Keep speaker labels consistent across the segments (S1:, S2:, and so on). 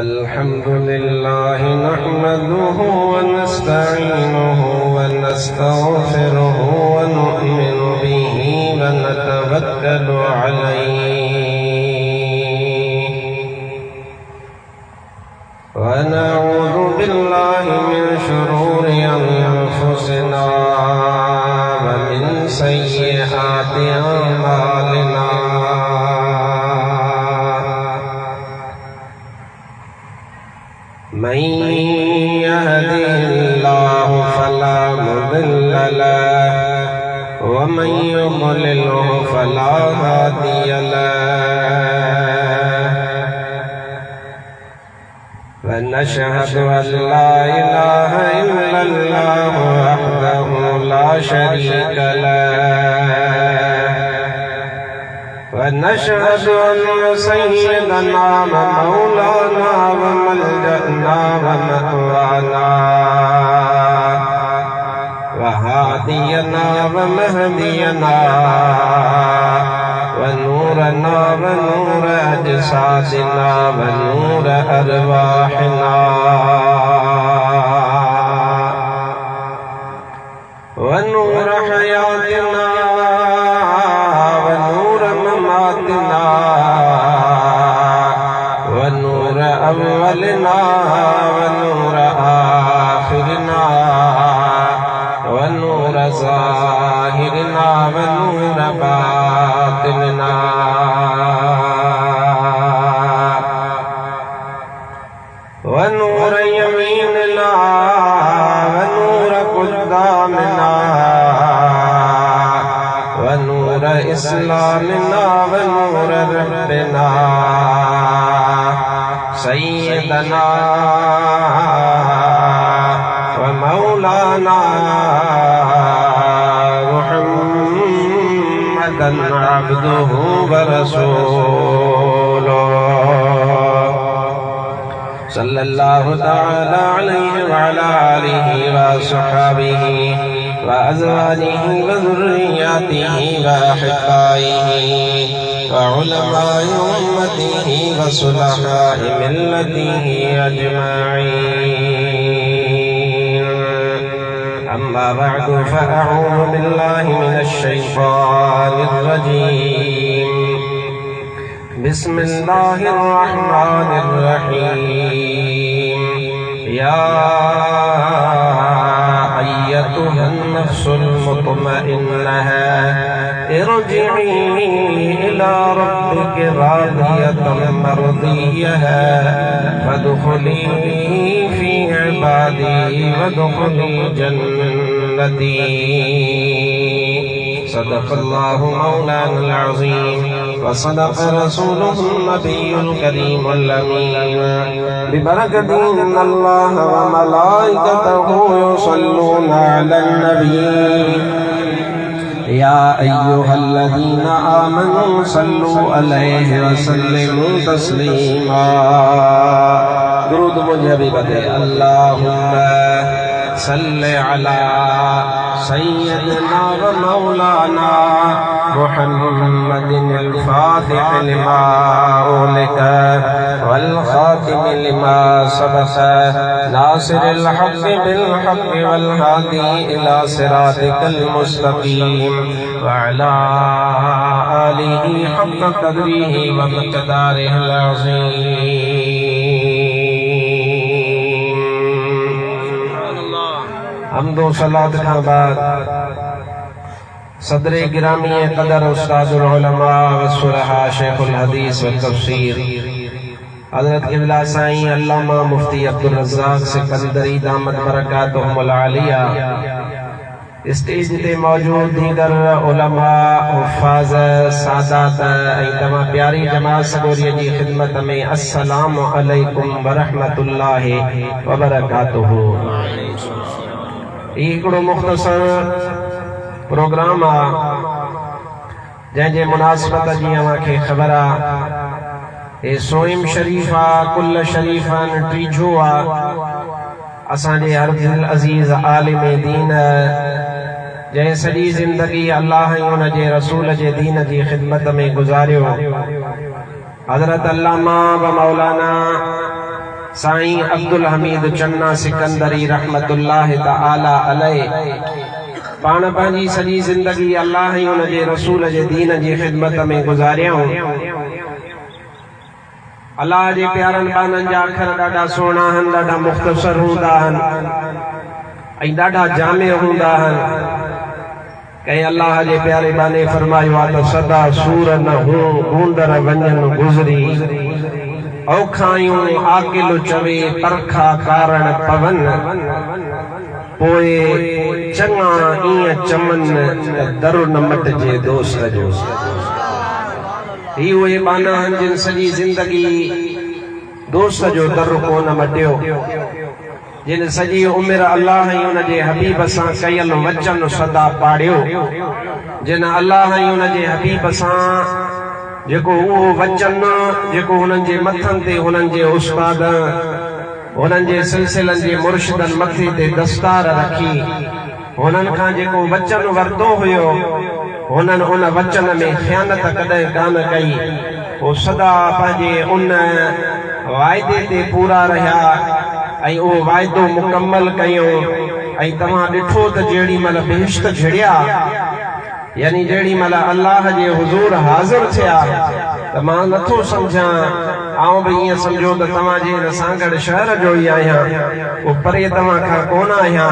S1: अल्हम्दुलिल्लाह नहमदुहु व नस्तईनुहु व नस्तगफिरुहु व नु'मिनु बिही व नतवक्कलु अलैहि व नऊज़ु बिल्लाहि मिन शुरूरि अनफुसिना व मिन सय्यिआति अमालिना। मन यहदिहिल्लाहु फला मुदिल्ल लहु व मन युद्लिल्हु फला हादिय लहु व नशहदु अन ला इलाहा इल्लल्लाहु वहदहु ला शरीक लहु ونشهد أن سيدنا ومولانا وملجأنا ومأوانا وهادينا ومهدينا ونورنا ونور أجسادنا ونور أرواحنا ونور حياتنا ونور أولنا ونور آخرنا ونور ظاهرنا ونور باطننا ونور يميننا ونور قدامنا ونور إسلامنا ونور ربنا سيدنا ومولانا محمدا عبده ورسوله صلى الله تعالى عليه وعلى آله وصحبه وأزواجه وذرياته وأحبائه وعلماء أمته وصلحاء ملته أجمعين. أما بعد فأعوذ بالله من الشيطان الرجيم. بسم الله الرحمن الرحيم. يا أيتها النفس المطمئنة ارجعي إلى ربك راضية مرضية فادخلي في عبادي وادخلي جنتي. صدق الله مولانا العظيم وصدق رسوله النبي الكريم الأمين. ببركة إن الله وملائكته يصلون على النبي يا أيها الذين آمنوا صلوا عليه وسلموا تسليما. درود مجھے بدے. اللهم صل على سيدنا ومولانا محمد الفاتح لما أغلق والخاتم لما سبق ناصر الحق بالحق والهادي إلى صراطك المستقيم وعلى آله حق قدره ومقداره العظيم. حمد و صلاة کے بعد صدر گرامی قدر استاد العلماء والصلحاء شیخ الحدیث والتفسیر حضرت قبلہ سائیں علامہ مفتی عبدالرزاق سکندری دامت برکاتہم العالیہ، اسٹیج تے موجود دیگر علماء، حفاظ، سادات، تمام پیاری جماعت سگوری جی خدمت میں السلام علیکم ورحمت اللہ وبرکاتہ. ایکڑو مختصر پروگرام جن مناسبت جی کے خبر سوئم شریفہ کل شریفان ٹیجھوا اساں دے عرض العزیز عالم دین जंहिं सॼी ज़िंदगी अल्लाह ऐं उन जे रसूल जे दीन जी ख़िदमत में गुज़ारियो, हज़रत अल्लामा व मौलाना साईं अब्दुल हमीद चन्ना सिकंदरी रहमतुल्लाह तआला अलैह पाण पंहिंजी सॼी ज़िंदगी अल्लाह ऐं उन जे रसूल जे दीन जी ख़िदमत में गुज़ारियऊं। अल्लाह जे प्यारनि बाननि जा अखर ॾाढा सुहिणा आहिनि, ॾाढा मुख़्तसर हूंदा आहिनि ऐं ॾाढा जामे हूंदा आहिनि। कंहिं अल्लाह जे प्यारे बाने फरमायो आहे त सदा सूर न हूं गूंदर वञनि गुज़री, औखायूं आकिल चवे परखा कारण पवन, पोइ चङा ईअं चमन त दरु न मटिजे दोस्त जो। ही उहे बाना आहिनि जिन सॼी ज़िंदगी दोस्त जो दरु कोन मटियो, जिन सॼी उमिरि अल्लाह ऐं उन जे हबीब सां कयल वचन सदा पाढ़ियो, जिन अल्लाह ऐं उन जे हबीब सां जेको उहो वचन जेको हुननि जे मथनि ते हुननि जे उस्ताद हुननि जे सिलसिलनि जे मुर्शिदनि मथे ते दस्तार रखी हुननि खां जेको वचन वरितो हुयो, हुननि उन वचन में ख़यानत कॾहिं कान कई। उहो सदा पंहिंजे उन वाइदे ते पूरा रहिया ऐं उहो वाइदो मुकम्मल कयो। ऐं तव्हां ॾिठो त जेॾी महिल बेहिश्त झिड़िया, यानी जेॾी महिल अल्लाह जे हुज़ूर हाज़िर थिया, त मां नथो सम्झां, आउं बि ईअं सम्झो त तव्हांजे हिन सांगड़ शहर जो ई आहियां, उहो परे तव्हां खां कोन आहियां।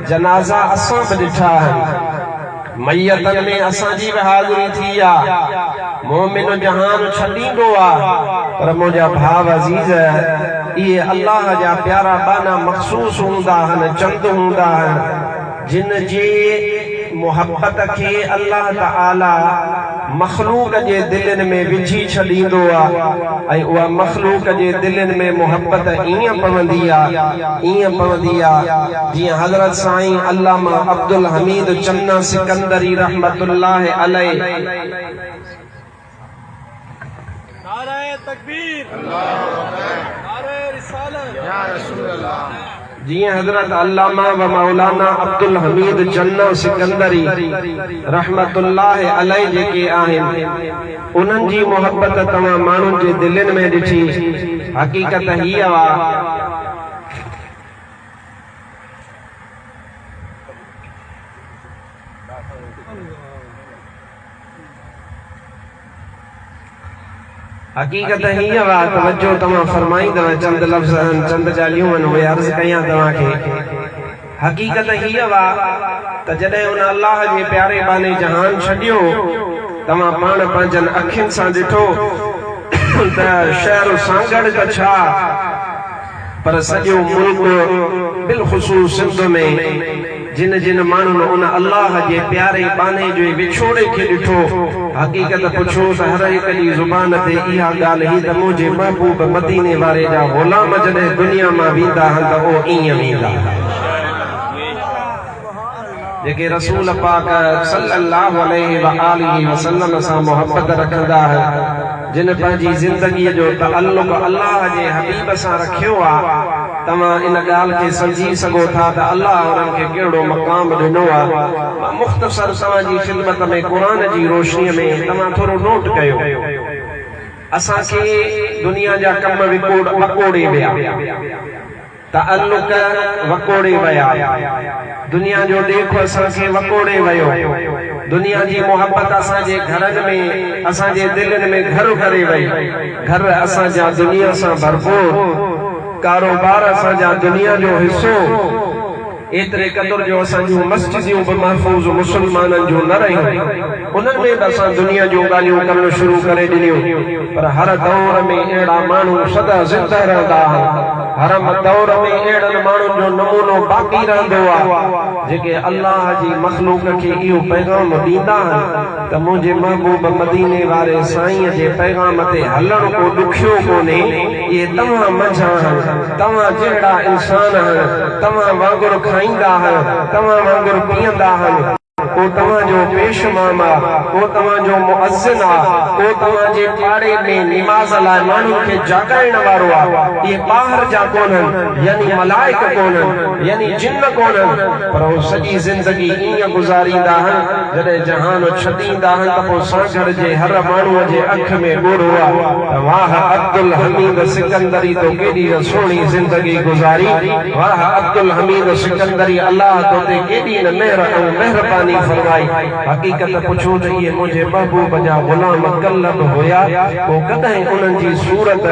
S1: जनाज़ा असां बि ॾिठा आहिनि, मैयतनि में असांजी बि हाज़िरी थी आहे, मोमिन जहान छॾींदो आहे, पर मुंहिंजा भाउ अज़ीज़ इहे अल्लाह जा प्यारा बाना मख़सूस हूंदा आहिनि, चंद हूंदा आहिनि, जिन जी मोहब्बत खे अल्लाह ताला मखलूक जे दिलनि में विझी छॾींदो आहे ऐं उहा मखलूक जे दिलनि में मोहब्बत ईअं पवंदी आहे जीअं हज़रत साईं अल्लामा अब्दुल हमीद चन्ना सिकंदरी रहमतुल्लाह अलैह
S2: नारे तकबीर, नारे रिसालत, या रसूल अल्लाह,
S1: जीअं हज़रत अल्लामा व मौलाना अब्दुल हमीद चन्ना सिकंदरी रहमतुल्लाह अलैह जेके आहिनि, उन्हनि जी मोहब्बत तव्हां माण्हुनि जे दिलनि में ॾिठी। हक़ीक़त हीअ आहे हक़ीक़त हीअ आहे, तवज्जो तव्हां फरमाईंदव, चंद लफ़्ज़ आहिनि, चंद ॻाल्हियूं आहिनि, उहे अर्ज़ कयां तव्हांखे। हक़ीक़त हीअ आहे त जॾहिं उन अल्लाह जे प्यारे बाने जहान छॾियो, तव्हां पाण पंहिंजनि अखियुनि सां ॾिठो त शहर सांगड़ त छा, पर सॼो मुल्क बिलख़ुसूस सिंध में जिन जिन माण्हुनि उन अल्लाह जे प्यारे बाने जो विछोड़े खे ॾिठो, हक़ीक़त पुछो त हर हिक जी ज़ुबान ते इहा ॻाल्हि ही त मुंहिंजे महबूब मदीने वारे जा ग़ुलाम जॾहिं दुनिया मां वेंदा आहिनि त उहो ईअं वेंदा, जेके रसूल पाक सल्लल्लाहु अलैहि व आलिहि वसल्लम सां मोहब्बत रखंदा आहिनि, जिन पंहिंजी ज़िंदगीअ जो तअल्लुक़ अल्लाह जे हबीब सां रखियो आहे। तव्हां इन ॻाल्हि खे सम्झी सघो था त अल्लाह उन्हनि खे कहिड़ो मक़ाम ॾिनो आहे। मुख़्तसर तव्हांजी ख़िदमत में क़ुरान जी रोशनीअ में तव्हां थोरो नोट कयो, असांखे दुनिया जा कम वकोड़े विया, तअल्लुक़ वकोड़े विया, दुनिया जो ॾेखो असांखे वकोड़े वियो, दुनिया जी मोहब्बत असांजे घरनि में असांजे दिलनि में घर करे वई, घर असांजा दुनिया सां भरपूर, कारोबार असांजा दुनिया जो हिस्सो, एतिरे क़दुर जो असांजूं मस्जिदियूं बि महफ़ूज़ मुस्लमाननि जूं न रहियूं, उन्हनि में बि असां दुनिया जूं ॻाल्हियूं करणु शुरू करे ॾिनियूं। पर हर दौर में अहिड़ा माण्हू सदा ज़िंदा रहंदा आहिनि, हर दौर में अहिड़नि माण्हुनि जो नमूनो बाक़ी रहंदो आहे जेके अल्लाह जी मख़लूक खे इहो पैगाम ॾींदा आहिनि त मुंहिंजे महबूब मदीने वारे साईं जे पैगाम ते हलणु को ॾुखियो कोन्हे। इहे तव्हां मंझां आहिनि, तव्हां जहिड़ा इंसान आहिनि, तव्हां वांगुरु खाईंदा आहिनि, तव्हां वांगुरु पीअंदा आहिनि, को तव्हांजो पेशमाम आहे, को तव्हांजो मुअज़्ज़िन आहे, को तव्हांजे पाड़े में निमाज़ लाइ माण्हुनि खे जाॻाइण वारो आहे। इहे ॿाहिरि जा कोन्हनि, यानी मलाइक कोन्हनि, यानी जिन्न कोन्हनि, पर उहे सॼी ज़िंदगी ईअं गुज़ारींदा आहिनि जॾहिं जहान छॾींदा आहिनि त पोइ सागर जे हर माण्हूअ जे अख में ॻुड़ आहे। वाह अब्दुल हमीद सिकंदरी तो केॾी सुहिणी ज़िंदगी गुज़ारी, वाह अब्दुल हमीद सिकंदरी, अल्लाह तो ते केॾी न मेहर ऐं महिरबानी फरमाई। हक़ीक़त पुछो त इहे मुंहिंजे महबूब जा ग़ुलाम कल्लब हुया, पोइ कॾहिं उन्हनि जी सूरत,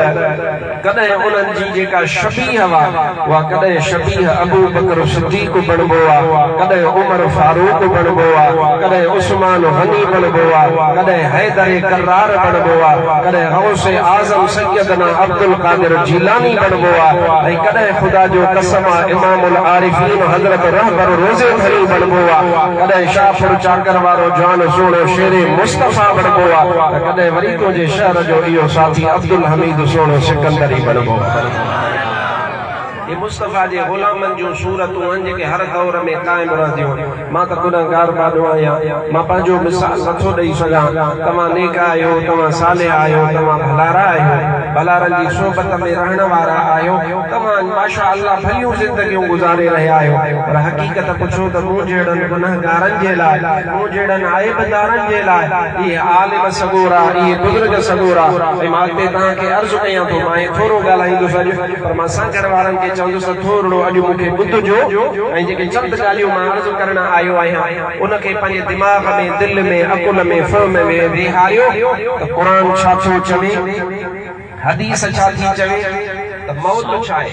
S1: कॾहिं उन्हनि जी जेका शबीह हुआ उहा कॾहिं शबीह अबू बकर सिद्दीक़ बणिबो आहे, कॾहिं उमर फारूक बणिबो आहे, कॾहिं उस्मान गनी बणिबो आहे, कॾहिं हैदर करार बणिबो आहे, कॾहिं गौस आज़म सैयदना अब्दुल कादिर जीलानी बणिबो आहे, ऐं कॾहिं ख़ुदा जो कसम आहे इमामुल आरिफीन हज़रत रहबर रोज़े धरी बणिबो आहे, कॾहिं शाहपुर चाकर वारो जान सोणो शेरे मुस्तफ़ा बणिबो आहे, त कॾहिं वरी तुंहिंजे शहर जो इहो साथी अब्दुल हमीद सोणो सिकंदरी बणिबो आहे। ये मुस्तफ़ा जे ग़ुलामनि जूं सूरतूं आहिनि जेके हर दौर में क़ाइम रहंदियूं। मां त गुनहगार बाॾो आहियां, मां पंहिंजो मिसाल नथो ॾेई सघां। तव्हां नेक आहियो, तव्हां सालिह आहियो, तव्हां भलारा आहियो, भलारनि जी सोबत में रहण वारा आहियो, तव्हां माशा अल्लाह भलियूं ज़िंदगियूं गुज़ारे रहिया आहियो। पर हक़ीक़त पुछो त मूं जहिड़नि गुनहगारनि जे लाइ, मूं जहिड़नि आइबदारनि जे लाइ इहे आलिम सगोरा, इहे बुज़ुर्ग सगोरा, ऐं मां हिते तव्हांखे अर्ज़ु कयां थो, मां थोरो ॻाल्हाईंदुसि अॼु, पर मां सागर वारनि खे चवंदुसि थोरो अॼु मूंखे ॿुधजो, ऐं जेके चंद ॻाल्हियूं मां अर्ज़ु करण आयो आहियां उनखे पंहिंजे दिमाग़ में, दिलि में, अकुल में, फ़हम में विहारियो त क़ुरान छा थो चवे, हदीस छा थी चवे, त मौत छा आहे,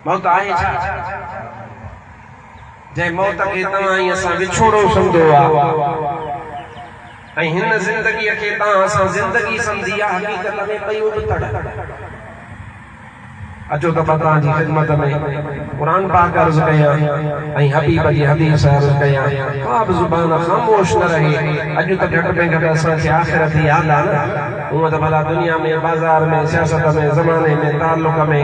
S1: मौत आहे छा, जंहिं मौत खे तव्हां ऐं असां विछोड़ो सम्झो आहे, ऐं हिन ज़िंदगीअ खे तव्हां असां ज़िंदगी सम्झी आहे, हक़ीक़त में कयूं बि तड़। अचो त तव्हां जी ख़िदमत में क़ुरान पाक अर्ज़ कयां ऐं हबीब जी हदीस अर्ज़ कयां, का बि ज़ुबान ख़ामोश न रहे। अॼु त घटि में घटि असांखे आख़िरत यादि आहे न, हूअं त भला दुनिया में, बाज़ार में, सियासत में, ज़माने में, ताल्लुक़ में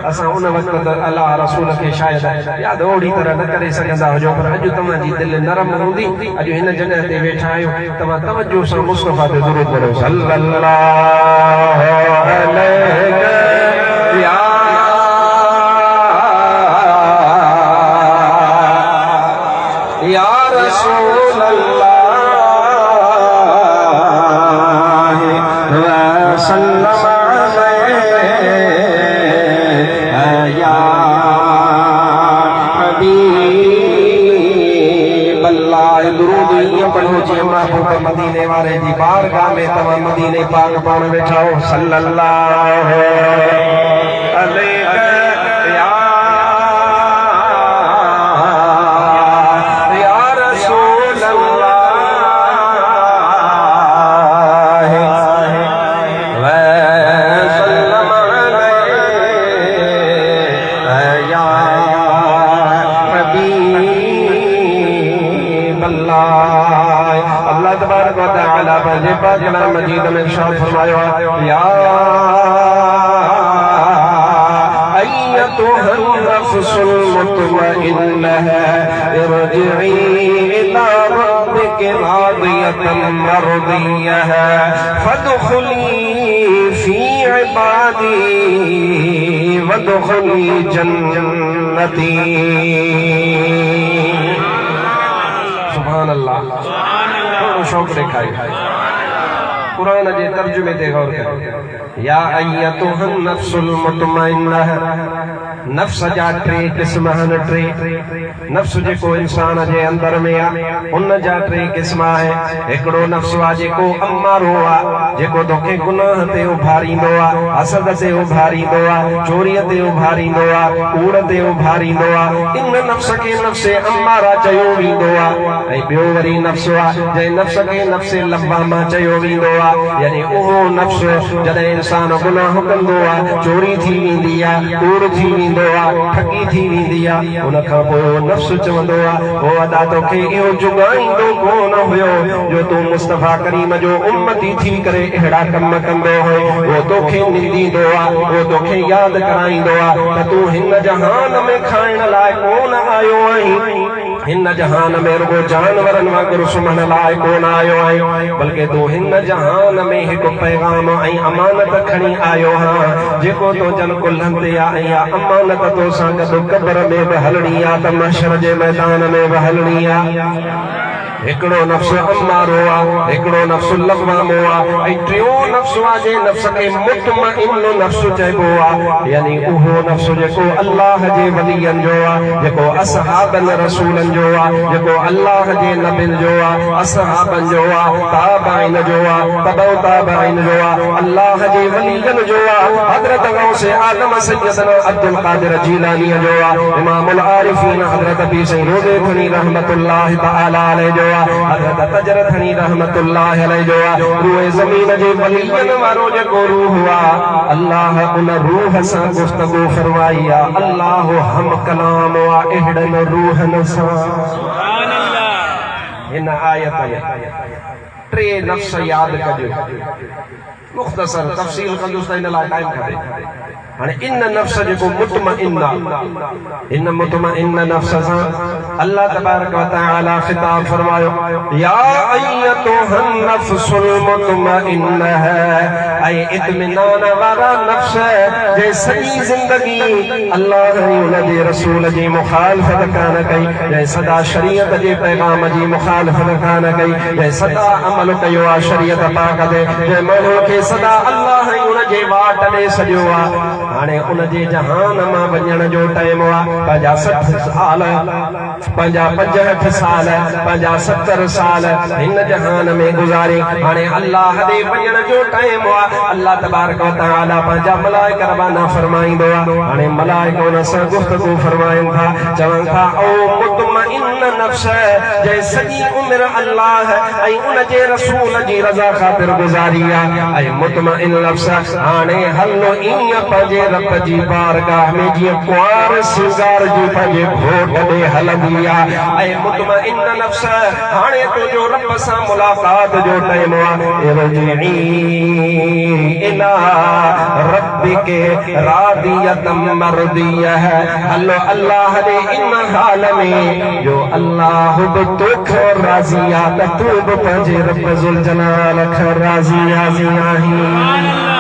S1: असां उन वक़्तु त अल्लाह रसूल खे शायदि यादि ओड़ी तरह न करे सघंदा हुजो, पर अॼु तव्हांजी दिलि नरम हूंदी। अॼु हिन जॻह ते वेठा आहियो, तव्हां तवज्जो सां मुस्तफ़ा ते दुरूद पढ़ो, सल्लल्लाहु अलैहि या रसूल अल्लाह वसल्लम या हबीब अल्लाह। दुरूद ईअं पढ़ो जीअं महबूब मदीने वारे जी बारगाह में तव्हां मदीने पाक पाण वेठा हो, सल्लल्लाहु अलैहि मजीद में इरशाद फरमायो, या अय्यतुहन नफ्सुल मुतमइन्नह इरजिई इला रब्बिकी रादियतन मर्दियह फदखुली फी इबादी वदखुली जन्नती। सुभान अल्लाह, शौक़ दिखाई कुरान जे तर्जुमे ते गौर कयो। या अय्यतुहन नफ्सुल मुतमइन्नह, नफ्स जा टे क़िस्म आहिनि, टे नफ्स जेको इंसान जे अंदर में आहे उन जा टे क़िस्म आहे। हिकिड़ो नफ्स आहे जेको अम्मारो आहे, जेको तोखे गुनाह ते उभारींदो आहे, हसद ते उभारींदो आहे, चोरीअ ते उभारींदो आहे, कूड़ ते उभारींदो आहे। इन नफ्स खे नफ्से अम्मारा चयो वेंदो आहे। ऐं ॿियो वरी नफ्स आहे जंहिं नफ्स खे नफ्से लवामा चयो वेंदो आहे। यानी उहो नफ्स जॾहिं इंसान गुनाह कंदो आहे, चोरी थी वेंदी आहे, कूड़ थी वेंदो आहे, ठगी थी वेंदी आहे, उन खां पोइ नफ्स चवंदो आहे ओ अदा तोखे इहो जुगाईंदो कोन हुयो जो तूं मुस्तफ़ा करीम जो उम्मती थी करे अहिड़ा कम कंदो हो। उहो तोखे निंदींदो आहे, उहो तोखे यादि कराईंदो आहे त तूं हिन जहान में खाइण लाइ कोन आयो आहीं, हिन जहान में रुगो जानवरनि वांगुरु सुम्हण लाइ कोन आयो आहीं, बल्कि तूं हिन जहान में हिकु पैगाम ऐं अमानत खणी आयो आहीं, जेको तो जन कुल्हनि ते आहे, या अमानत तो सां गॾु क़ब्र में बि हलणी आहे त महशर जे मैदान में बि हलणी आहे। हिकिड़ो नफ्स अम्मारो आहे, हिकिड़ो नफ्स लवामो आहे, ऐं टियों नफ्स आहे जे नफ्स खे मुतमइन नफ्स चइबो आहे, यानी उहो नफ्स जेको अल्लाह जे वलियनि जो आहे, जेको असहाबनि रसूलनि जो आहे, जेको अल्लाह जे नबियुनि जो आहे, असहाबनि जो आहे, ताबाइन जो आहे, तबउ ताबाइन जो आहे, अल्लाह जे वलियनि जो आहे, हज़रत गौसे आलम सैयदना अब्दुल कादिर जीलानी जो आहे, इमामुल आरिफीन हज़रत पीर साईं रोज़े थनी रहमतुल्लाह तआला अलैहि जो, हज़रत तजर थनी रहमतुल्लाह अलैहि जो, रूह ज़मीन जे वलियन वारो जेको रूह आहे, अल्लाह उन रूह सां गुफ्तगू फरमाई आहे, अल्लाह हम कलाम आहे अहिड़नि रूहनि सां। सुभान अल्लाह। हिन आयत में टे नफ्स यादि कजो, मुख़्तसर तफ़सील कंदुसि त इन लाइ टाइम खपे। हाणे इन नफ्स जेको मुतमइन आहे, इन मुतमइन नफ्स सां अल्लाह तबारक व तआला खिताब फरमायो, या अय्यतुहन नफ्सुल मुतमइन्ना है, ऐं इत्मिनान वारा नफ्स जे सॼी ज़िंदगी अल्लाह ऐं उन जे रसूल जी मुखालफत कान कई, जंहिं सदा शरीयत जे पैगाम जी मुखालफत कान कई, जंहिं सदा अमल कयो आहे शरीयत पाक ते, जंहिं माण्हू खे सदा अल्लाह ऐं उन जे वाट ॾे सॼो आहे। हाणे उन जे जहान मां वञण जो टाइम आहे, 65 साल, 65 साल, 70 साल हिन जहान में गुज़ारे, हाणे अल्लाह ॾे वञण जो टाइम आहे। अल्लाह तबारक व तआला पंहिंजा मलाइका रवाना फरमाईंदो आहे। हाणे मलाइका उन सां गुफ़्तगू फरमाइनि था, चवनि था ओ मुतमइन नफ्स जंहिं सॼी उमिरि अल्लाह ऐं उन जे रसूल जी रज़ा ख़ातिर गुज़ारी आहे, ऐं मुतमइन नफ्स हाणे हलो ईअं पंहिंजे रब जी बारगाह में जीअं कुंवार सिंगार जी पंहिंजे घोट ॾे हलंदी आहे, ऐं मुतमइन नफ्स हाणे तुंहिंजो रब सां मुलाक़ात जो टाइम आहे। इरजिई इला रब्बिके रादियतम मर्दियह, हलो अल्लाह ॾे इन हाल में जो अल्लाह बि तोखे राज़ी आहे त तूं बि पंहिंजे रब ज़ुल जलाल खां राज़ी आहीं।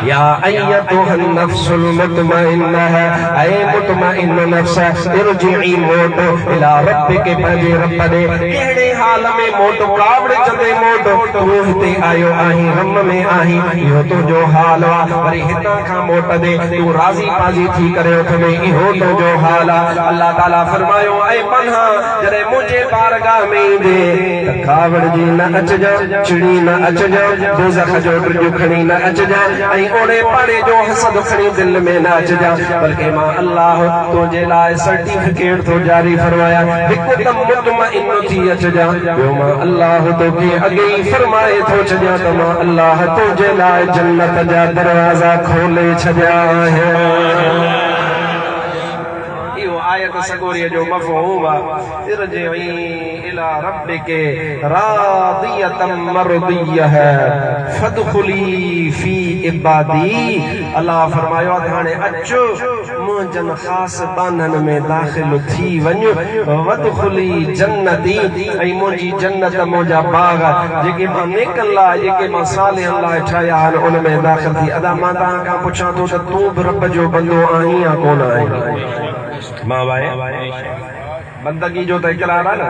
S1: या अय्यतुहन नफ्सुल मुतमइन्ना है, ऐ मुतमइन नफ्स इरजिई मोट इला रब्बिके, पंहिंजे रब ॾे। कहिड़े हाल में मोट? कावड़ जंदे मोट, तूं हिते आयो आहीं, गम में आहीं, इहो तुंहिंजो हाल आहे। वरी हितां खां मोट दे तूं राज़ी पाज़ी थी करे उथमे, इहो तुंहिंजो हाल आहे। अल्लाह ताला फरमायो ऐ पन्हा जॾहिं मुंहिंजे बारगाह में ईंदे त कावड़ जी न अचजां, चिड़ी न अचजां, दोज़ख जो ड्रिजो खणी न अचजां, ऐं ओड़े पाड़े जो हसद खणी दिल में न अचजां, बल्कि मां अल्लाह तुंहिंजे लाइ सर्टिफिकेट थो जारी फरमाया, हिकदम मुतमइन थी अचजां। ॿियो मां अल्लाह तोखे अॻे ई फरमाए थो छॾियां त मां अल्लाह तुंहिंजे लाइ जन्नत जा दरवाज़ा खोले छॾिया आहिनि। आयत सगोरीअ जो मफ़हूम आहे, इरजिई इला रब्बिके रादियतम मर्दियह फदखुली फी इबादी। अल्लाह फरमायो हाणे अचो मुंहिंजनि ख़ासि बाननि में दाख़िल थी वञो, वदखुली जन्नती, ऐं मुंहिंजी जन्नत मुंहिंजा बाग जेके मां नेकनि लाइ, जेके मां सालिहनि लाइ ठाहिया आहिनि उन में दाख़िल थी। अदा मां तव्हां खां पुछां थो त तूं बि रब जो बंदो आहीं या कोन आहीं? मां बंदगी जो त इकरार आहे न,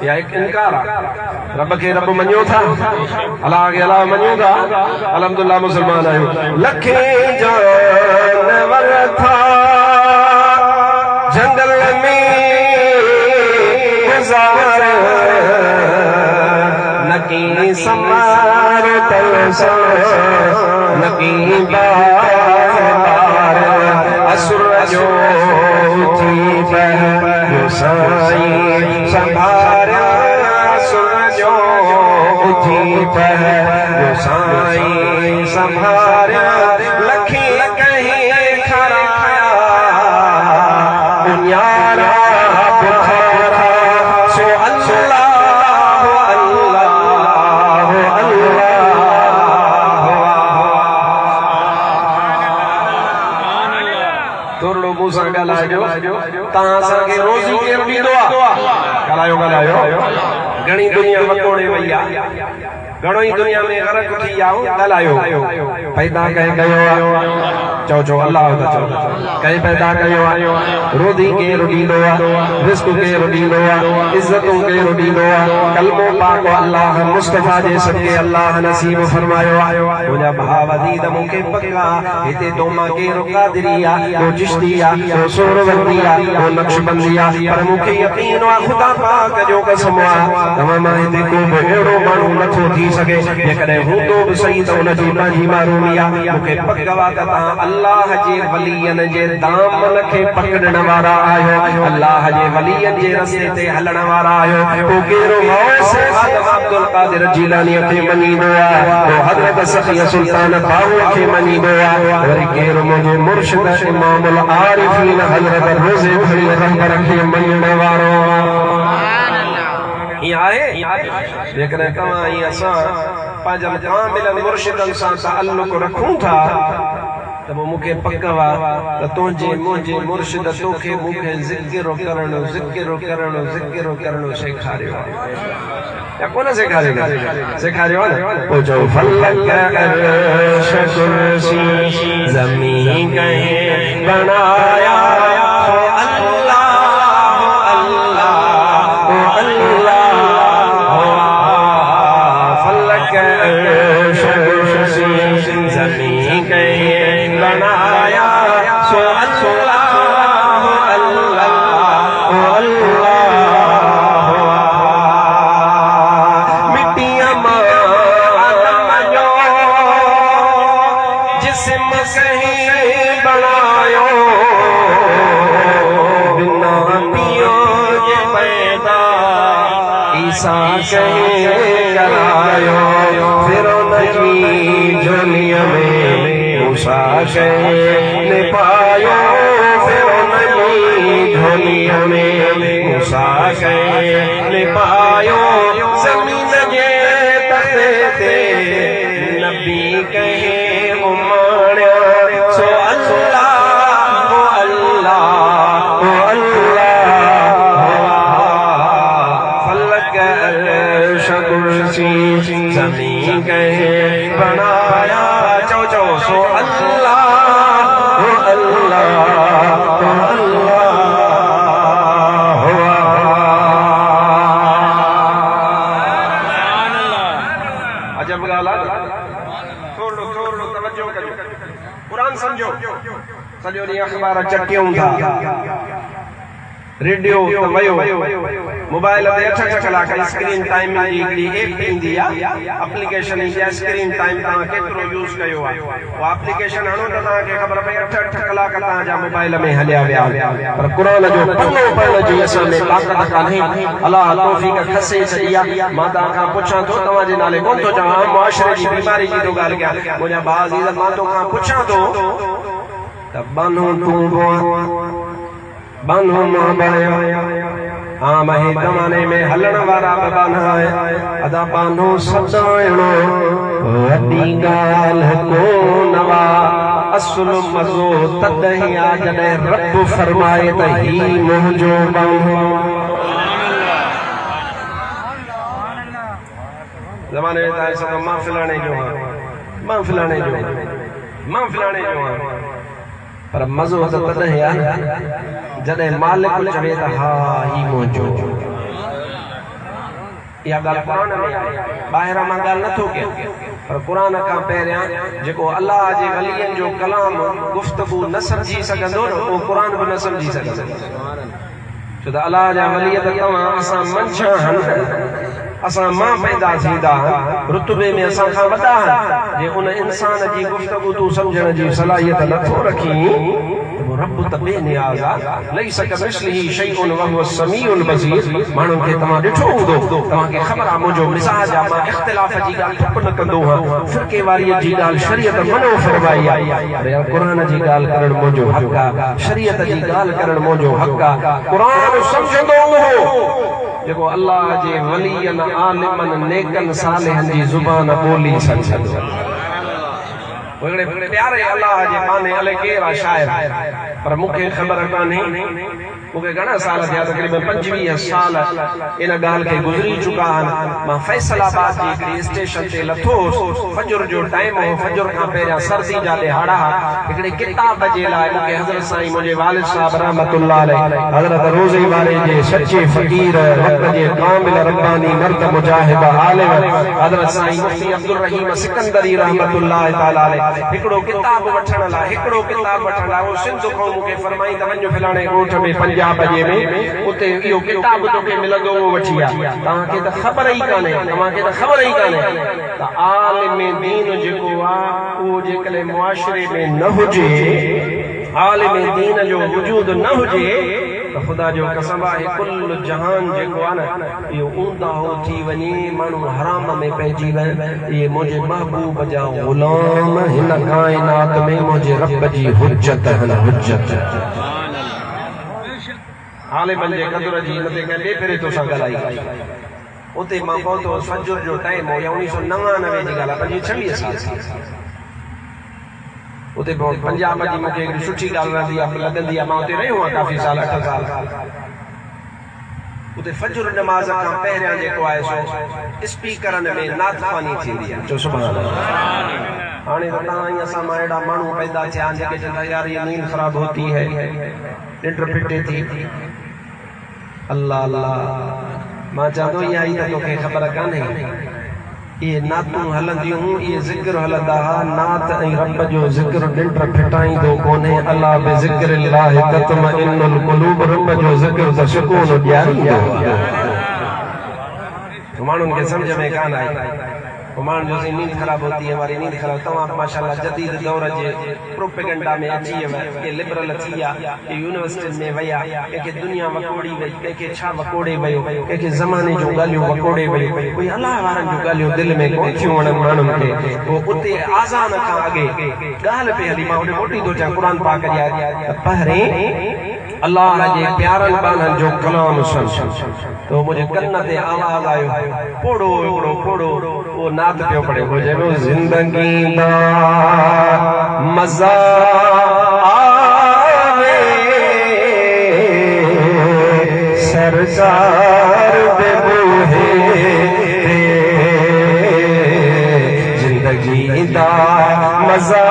S1: या इनकार आहे? रब खे रब मञियो था, अलाह खे अलाह मञियो था? अल्हम्दुलिल्लाह मुस्लमान आहियूं। लखे जानवर था जंगल में गुज़ार, नकी समार तलसा नकी बार, असुर जो थी बह साईं संभारा, असुर जो थी बह संभारिया लखी कहीं खराया उन्यारा बुखारा सो अल्लाह अल्लाह अल्लाह थोरो मूंसां ॻाल्हाइजो तव्हां असांखे रोज़ी केरु ॾींदो आहे ॻाल्हायो घणी दुनिया वकोड़े वई आहे घणो ई दुनिया में ग़रक़ थी आऊं ॻाल्हायो पैदा कंहिं कयो आहे चओ अल्लाह त चओ कंहिं पैदा कयो आहे रोज़ी केरु ॾींदो आहे रिस्क केरु ॾींदो आहे इज़तूं केरु ॾींदो आहे कलमो पाक अल्लाह मुस्तफ़ा जे सदके अल्लाह नसीब फरमायो आहे मुंहिंजा भाउ वधीक मूंखे पका हिते तो मां केरु क़ादिरी आहे को चिश्ती आहे को सोहरवंदी आहे को नक्शबंदी आहे पर मूंखे यकीन आहे ख़ुदा पाक जो कसम आहे तव्हां मां हिते को बि अहिड़ो माण्हू नथो थी सके जेकॾहिं हूंदो बि सही त हुनजी पंहिंजी मारूमी आहे मूंखे पक आहे त तव्हां अल्लाह जे वलीअनि जे दामन खे पकड़ण वारा आहियो अल्लाह जे वलीअनि जे रस्ते ते हलण वारा आहियो को कहिड़ो गौस आज़म अब्दुल क़ादिर जीलानी खे मञींदो आहे को हज़रत सखी सुल्तान बाहुआ खे मञींदो आहे वरी केरु मुंहिंजे मुर्शिद इमामुल आरिफीन हज़रत रोज़े खड़ी रहबर खे मञण वारो जेकॾहिं तव्हां ऐं असां पंहिंजा कामिल मुर्शिदनि सां ताल्लुक़ रखूं था त पोइ मूंखे पक आहे त तुंहिंजे मुंहिंजे मुर्शिद तोखे मूंखे ज़िक्र करणो सेखारियो या कोन सेखारियो आहे न पोइ चओ फलक अर्श कुर्सी ज़मीन कहीं बनाया चटियूं था रेडियो त वयो मोबाइल ते 8 कलाक स्क्रीन टाइम जी हिकिड़ी ऐप ईंदी आहे एप्लीकेशन ईंदी आहे स्क्रीन टाइम तव्हां केतिरो यूज़ कयो आहे उहा एप्लीकेशन हणो त तव्हांखे ख़बर पई 8 कलाक तव्हांजा मोबाइल में हलिया विया पर क़ुरान जो पनो पढ़ण जी असां में ताक़त कान्हे अलाह तौफ़ीक़ खसे सही आहे मां तव्हांखां पुछां थो तव्हांजे नाले कोन थो चवां मुआशरे जी बीमारी जी थो ॻाल्हि कयां मुंहिंजा भाउ अज़ीज़ मां तोखां पुछां थो त बानो तूं बानो मां बणियो हाँ महे ज़माने में हलण वारा बाना है अदा बानो सदाइणो वॾी ॻाल्हि कोन वा असुल मज़ो तॾहिं आ जॾहिं रब फरमाए त ही मुंहिंजो बानो ज़माने में तव्हां सभु मां फलाणे जो आहियां मां फलाणे जो आहियां पर मज़ो त तॾहिं आहे जॾहिं मालिक चवे त हा ही मुंहिंजो इहा ॻाल्हि क़ुरान में आहे ॿाहिरां मां ॻाल्हि नथो कयां पर क़ुरान खां पहिरियां जेको अल्लाह जे वलीअनि जो कलाम गुफ़्तगू न सम्झी सघंदो न उहो क़ुरान बि न सम्झी सघंदो छो त अल्लाह जा वली त तव्हां असां मंझा आहिनि असां मां पैदा थींदा रुतबे में असां खां वॾा आहिनि जे उन इंसान जी गुफ़्तगू तूं सम्झण जी सलाहियत नथो रखी रब त बेनियाज़ आहे लैस कमिस्लिही शैउन वहुव समीउल बसीर माण्हुनि खे तव्हां ॾिठो हूंदो तव्हांखे ख़बर आहे मुंहिंजो मिज़ाज आहे मां इख़्तिलाफ़ जी ॻाल्हि ठप न कंदो आहियां फ़िरके वारीअ जी ॻाल्हि शरीयत मनो फरमाई आहे अरे क़ुर जी ॻाल्हि करणु मुंहिंजो हक़ आहे शरीयत जी ॻाल्हि करणु मुंहिंजो हक़ आहे क़ुर सम्झंदो उहो जेको अल्लाह जे वलीअनि आलिमनि नेकनि सालिहनि जी ज़ुबान ॿोली सम्झंदो हिकिड़े प्यारे अल्लाह जे माने अलाए केरु आहे शाइर पर मूंखे ख़बर कान्हे मूंखे घणा साल थिया तक़रीबन 25 साल इन ॻाल्हि खे गुज़री चुका आहिनि मां फैसलाबाद जी हिकिड़ी स्टेशन ते लथोसि फजर जो टाइम हो फजर खां पहिरियां सर्दी जा ॾिहाड़ा हिकिड़े किताब जे लाइ मूंखे हज़रत साईं मुंहिंजे वालिद साहब रहमतुल्लाह अलैह हज़रत रोज़े वारे जे सचे फ़क़ीर वक़्त जे कामिल रब्बानी मर्द मुजाहिद आलिम हज़रत साईं मुफ्ती अब्दुल रहीम सिकंदरी रहमतुल्लाह तआला अलैह हिकिड़ो किताब वठण लाइ उहो सिंध खां मूंखे फरमाई त वञो फलाणे ॻोठ में पंजाब जे में उते इहो किताब तोखे मिलंदो उहो वठी आ तव्हांखे त ख़बर ई कान्हे त आलिम दीन जेको आहे उहो जेकॾहिं मुआशिरे में न हुजे आलिम दीन जो वजूद न हुजे त ख़ुदा जो कसम आहे कुल जहान जेको आहे न इहो ऊंदा हो थी वञे माण्हू हराम में पइजी वञे इहे मुंहिंजे महबूब जा ग़ुलाम हिन काइनात में मुंहिंजे रब जी हुज्जत आहिनि हुज्जत आलिमनि जे क़दुर जी हिन ते कंहिं ॿिए भेरे तोसां ॻाल्हाई उते मां पहुतो फजर जो टाइम हो या 1999 जी ॻाल्हि आहे 25-26 साल उते पंजाब जी मूंखे हिकिड़ी सुठी ॻाल्हि रहंदी आहे लॻंदी आहे मां उते रहियो आहियां काफ़ी साल 8 साल उते फजर नमाज़ खां पहिरियां जेको आहे सो स्पीकरनि में नात ख़्वानी थींदी आहे जो सुभाणे हाणे त तव्हां ई असां मां अहिड़ा माण्हू पैदा थिया आहिनि जेके चवंदा यार ये नींद ख़राब होती है निंड फिटे थी अल्लाह अल्लाह मां चवंदो ई आई त तोखे ख़बर कान्हे इहे नातूं हलंदियूं इहे ज़िक्र हलंदा हुआ नात ऐं रब जो ज़िक्र निंड फिटाईंदो कोन्हे अला बिज़िक्रिल्लाहि तत्मइन्नुल क़ुलूब रब जो ज़िक्र त सुकून ॾियारींदो माण्हुनि खे सम्झ में कान आई माण्हुनि जो नींद ख़राब होती है हमारी नींद ख़राब तव्हां माशाल्लाह जदीद दौर जे प्रोपेगेंडा में अची विया के लिबरल थी विया के यूनिवर्सिटियुनि में विया कंहिंखे दुनिया वकोड़ी वई कंहिंखे छा वकोड़े वियो कंहिंखे ज़माने जूं ॻाल्हियूं वकोड़े वियूं कोई अलाह वारनि जूं ॻाल्हियूं दिलि में कोन थियूं वणनि माण्हुनि खे पोइ उते आज़ान खां अॻे ॻाल्हि पई हली मां होॾे मोटी थो चाहियां क़ुर पाक जी पहिरें अल्लाह जे प्यारनि बाननि जो कलाम सुन तो मुझे कन्न ते आवाज़ आयो पोड़ो हिकिड़ो पोड़ो वो नात पियो पड़े हो जेको ज़िंदगी दा मज़ा आवे सरकार दे बूहे जिंदगी दा मज़ा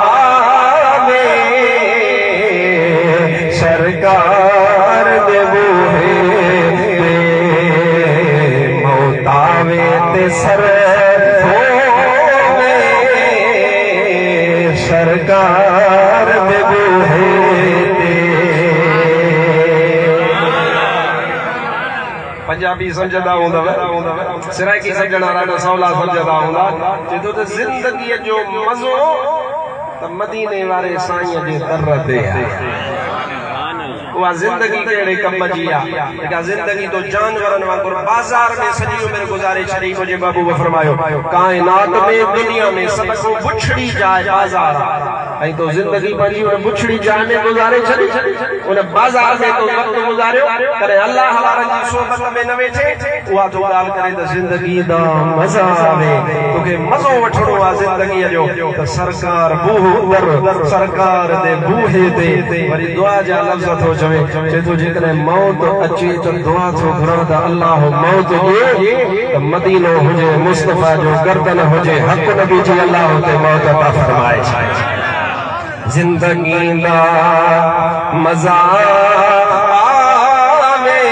S1: आवे सरकार दे बूहे सर होवे सरकार दे बूहे पंजाबी समझदा हूंदा सिराइकी समझण वारा सवला समझदा हूंदा जेतो त ज़िंदगीअ जो मज़ो त मदीने वारे साईं जे दर ते उहा ज़िंदगी कहिड़े कम जी आहे जेका ज़िंदगी तो जानवरनि वांगुरु बाज़ार में सॼी उमिरि गुज़ारे छॾी मुंहिंजे महबूब फरमायो काइनात में दुनिया में सभ खां बुछड़ी जाइ बाज़ार ऐं तो ज़िंदगी पंहिंजी उन बुछड़ी जाइ में गुज़ारे छॾी उन बाज़ार में तो वक़्तु गुज़ारियो कॾहिं अल्लाह वारनि जी सोबत में न वेठे उहा तो ॻाल्हि करे त ज़िंदगी दा मज़ा आवे तोखे मज़ो वठणो आहे ज़िंदगीअ जो त सरकार सरकार दे बूहे ते वरी दुआ जा लफ़्ज़ थो चवे तो जेकॾहिं मौत अचे त दुआ थो घुरां त अल्लाह मौत ॾे त मदीनो हुजे मुस्तफ़ा जो गर्दन हुजे हक़ नबी जी अल्लाह ते मौत अता फरमाए ज़िंदगी दा मज़ा आवे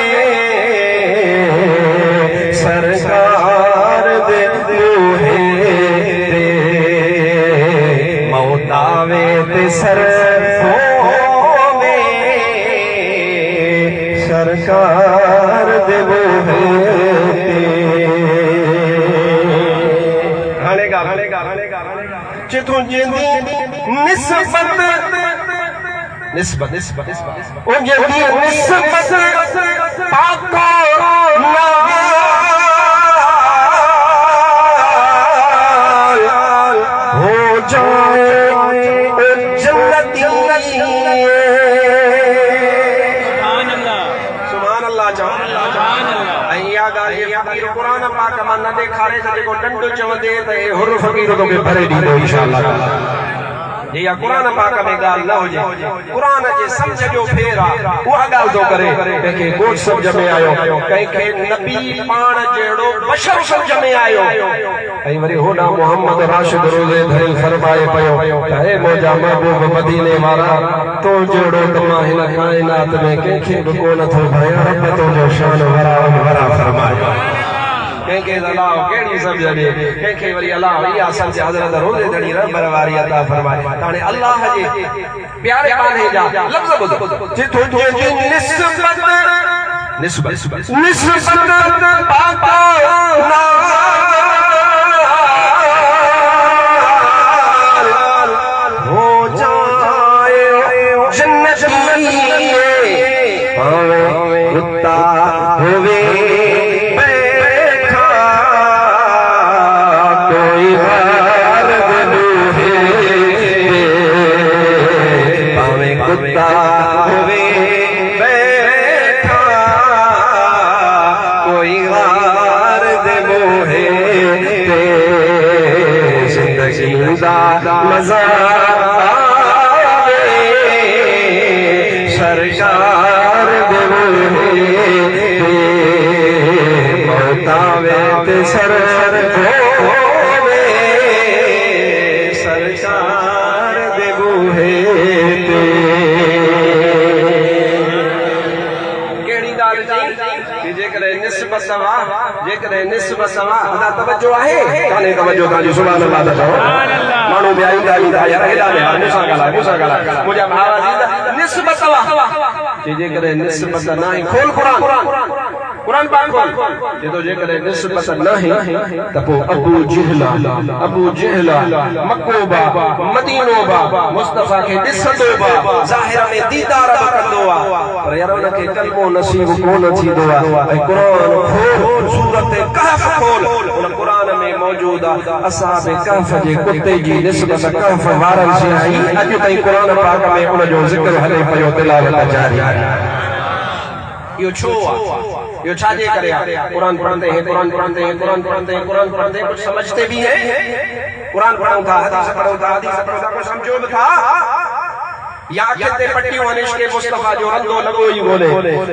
S1: सरकार दे बूहे ते मौत आवे ते सर सरकार दे बूहे चिथों जिंदी निस्बत निस्बत उनकी निस्बत पाको हो जाए जन्नती। सुभान अल्लाह कुरान पाक में न ॾेखारे त जेको डंडो चवंदे त हे हुर फ़क़ीर तोखे भरे ॾींदो इंशाअल्लाह ताला। या कुरान पाक में ॻाल्हि न हुजे, कुरान जे सम्झ जो फेर आहे उहा ॻाल्हि थो करे। कंहिंखे कोच सम्झ में आयो, कंहिंखे नबी पाण जहिड़ो बशर सम्झ में आयो। ऐं वरी होॾां मोहम्मद राशिद रोज़े धरी फरमाए पियो त हे मुंहिंजा महबूब मदीने वारा, तो जहिड़ो त मां हिन काइनात में कंहिंखे बि कोन थो भरियां। रब तुंहिंजो शान वरा फरमाए। कंहिंखे अलाह कहिड़ी सम्झ ॾे, कंहिंखे वरी अलाह इहा सम्झ हज़रत रोज़े धड़ी रबर वारी अता फरमाए। हाणे अलाह जे प्यारे पाने जा लफ़्ज़ ॿुधो, जिथो तुंहिंजी निस्बत पाको हो जाए जन्नती। कुत्ता होवे कुत्ता हुए बैठा कोई गार दे मोहे जिंदगी दा मजा आवे सरकार दे मोहे मौतावे ते सर होवे सरकार दे मोहे। निस्बत सवा अदा तवज्जो आहे काने तवज्जो काजी सुभान अल्लाह दा चओ माण्हू ॿिया ईंदा ईंदा यार हेॾा ने मूंसां ॻाल्हाए मुंहिंजा भाउ निस्बत सवा जेकॾहिं निस्बत न आहे खोल कुरान पाक खोल जेतो जेकॾहिं निस्बत न आहे त पोइ अबू जहला मक्कोबा मदीनोबा मुस्तफा खे ॾिसंदो बा ज़ाहिर में दीदार बि कंदो आहे पर यार उनखे कलमो नसीब कोन थींदो आहे। ऐं कुरान खोल सूरत कहफ खोल उन कुरान में मौजूद आहे असहाब कहफ जे कुते जी निस्बत कहफ वारनि से आई। अॼु ताईं कुरान पाक में उन जो ज़िक्र हले पियो, तिलावत जारी आहे। यो छो यो छाजे करे कुरान पढ़ते हैं कुछ समझते भी हैं। कुरान पढ़ो था हदीस पढ़ो था कुछ समझो भी था या आखिर पट्टी वनिश के मुस्तफा जो रंगो लगो ही बोले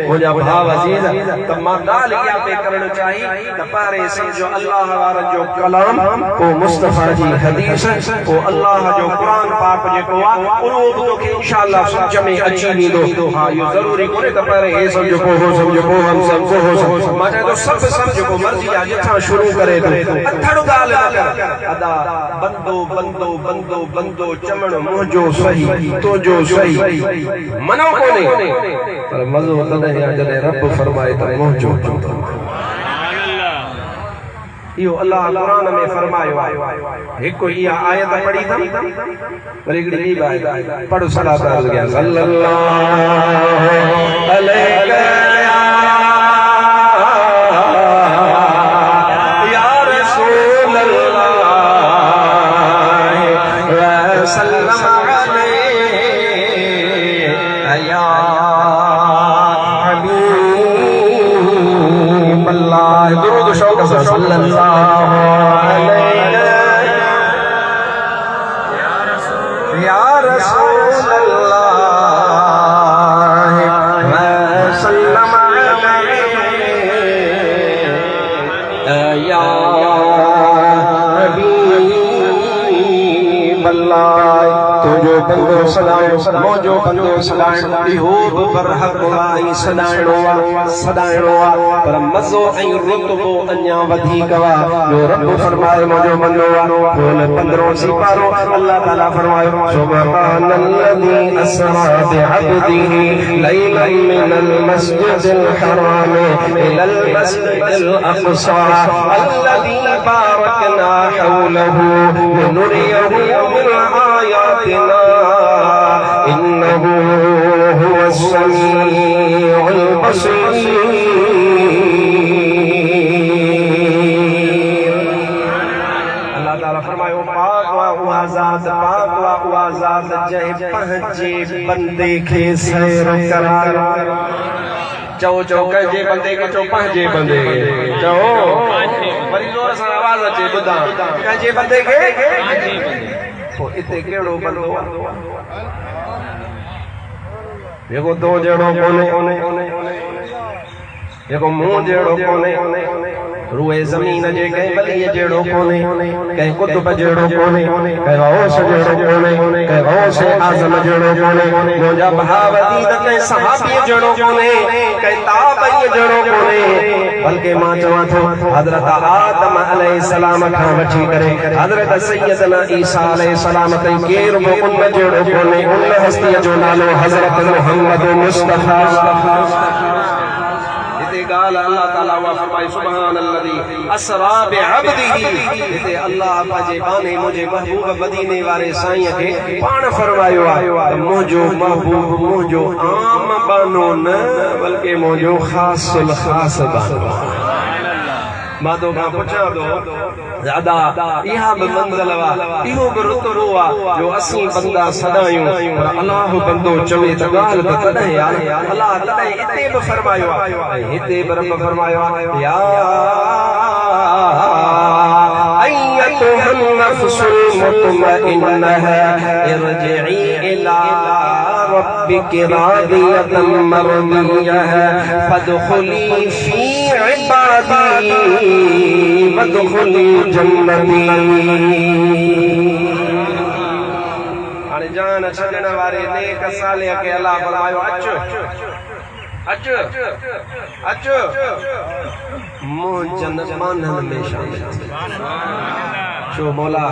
S1: मुझा भाव अजीज त मां ॻाल्हि इहा पे करण चाहिए त पारे समझो अल्लाह वारनि जो कलाम ओ मुस्तफा जी हदीस ओ अल्लाह जो कुरान पाक जेको आहे उहो बि तोखे इंशाअल्लाह समझ में अची वेंदो। हां इहो ज़रूरी कोन्हे त पारे हे समझो को हो समझो को हम समझो हो मां चए थो सभु समझो को मर्ज़ी आहे जिथां शुरू करे थो अथड़ ॻाल्हि न कर अदा बंदो चमण मुंहिंजो सही तुंहिंजो सही मनो कोने पर मज़ो तॾहिं आहे जॾहिं रब फरमाए त मुंहिंजो इहो अल्लाह कुरान में फरमायो आहे। हिकु इहा आयत पढ़ी था वरी हिकिड़ी ॿी आयत पढ़ो सलात अर्ज़ सल्लल्लाहु अलैहि या रसूल अल्लाह वसल्लम या हबीब अल्लाह दुरूद शौक से सल्लल्लाहु अलैहि या रसूल अल्लाह वसल्लम अलैहि या हबीब अल्लाह तुझो बंदो सदायो मोजो बंदो सदाइणो इहो बि बरहक आई सदाइणो पर मज़ो ऐं रुतबो अञा वधीक वा जो रब फरमाए मोजो बंदो बोल 15 सिपारो अल्लाह ताला फरमायो सुब्हानल्लज़ी अस्रा बिअब्दिही लैलन मिनल मस्जिदिल हराम इलल मस्जिदिल अक़सा अल्लज़ी बारकना हौलहु लिनुरियहु मिन आयातिना इन्नहु السميع البصير। अल्लाह ताला फरमायो पाक वा उहा ज़ात पाक वा उहा ज़ात जंहिं पंहिंजे बंदे खे सैर करायो। चओ चओ कंहिंजे बंदे खे चओ पंहिंजे बंदे खे चओ वरी ज़ोर सां आवाज़ अचे ॿुधां कंहिंजे बंदे खे पोइ हिते कहिड़ो बंदो जेको तो जहिड़ो कोन्हे जेको मुंहुं जहिड़ो कोन्हे रूए ज़मीन जे कंहिं बलीअ जहिड़ो कोन्हे कंहिं कुतुब जहिड़ो कोन्हे कंहिं गौस जहिड़ो कोन्हे कंहिं गौस आज़म जहिड़ो कोन्हे मुंहिंजा भावती त कंहिं सहाबीअ जहिड़ो कोन्हे कंहिं ताबईअ जहिड़ो कोन्हे बल्कि मां चवां थो हज़रत आदम अलैहिस्सलाम खां वठी करे हज़रत सैयदना ईसा अलैहिस्सलाम ताईं केरु बि उन जहिड़ो कोन्हे उन हस्तीअ जो नालो हज़रत मुहम्मद मुस्तफ़ा। अल्लाह ताला वा फरमाए सुभान अल्लज़ी असरा बिअब्दिही इते अल्लाह पाजे बाने मुझे महबूब मदीने वारे साईं खे पाण फरमायो आहे मुझो महबूब मुझो आम बानो न बल्कि मुझो खासुल खास बानो। मां तो खां पुछां थो दादा इहा बि मंज़िल वा इहो बि रुतबो आहे जो असीं बंदा सदायूं पर अलाह बंदो चवे त ॻाल्हि त तॾहिं आहे अलाह तॾहिं हिते बि फरमायो आहे ऐं हिते बि रब फरमायो आहे या अय्यतुहन नफ्सुल मुतमइन्नहा इरजिई इला रब्बिक रादियतन मर्दियह फदखुली फी इबादी वदखुली जन्नती। हाणे जान छॾण वारे नेक सालिह खे अलाह फरमायो अच अच अच मूं जन्नत माननि में शामिल छो मौला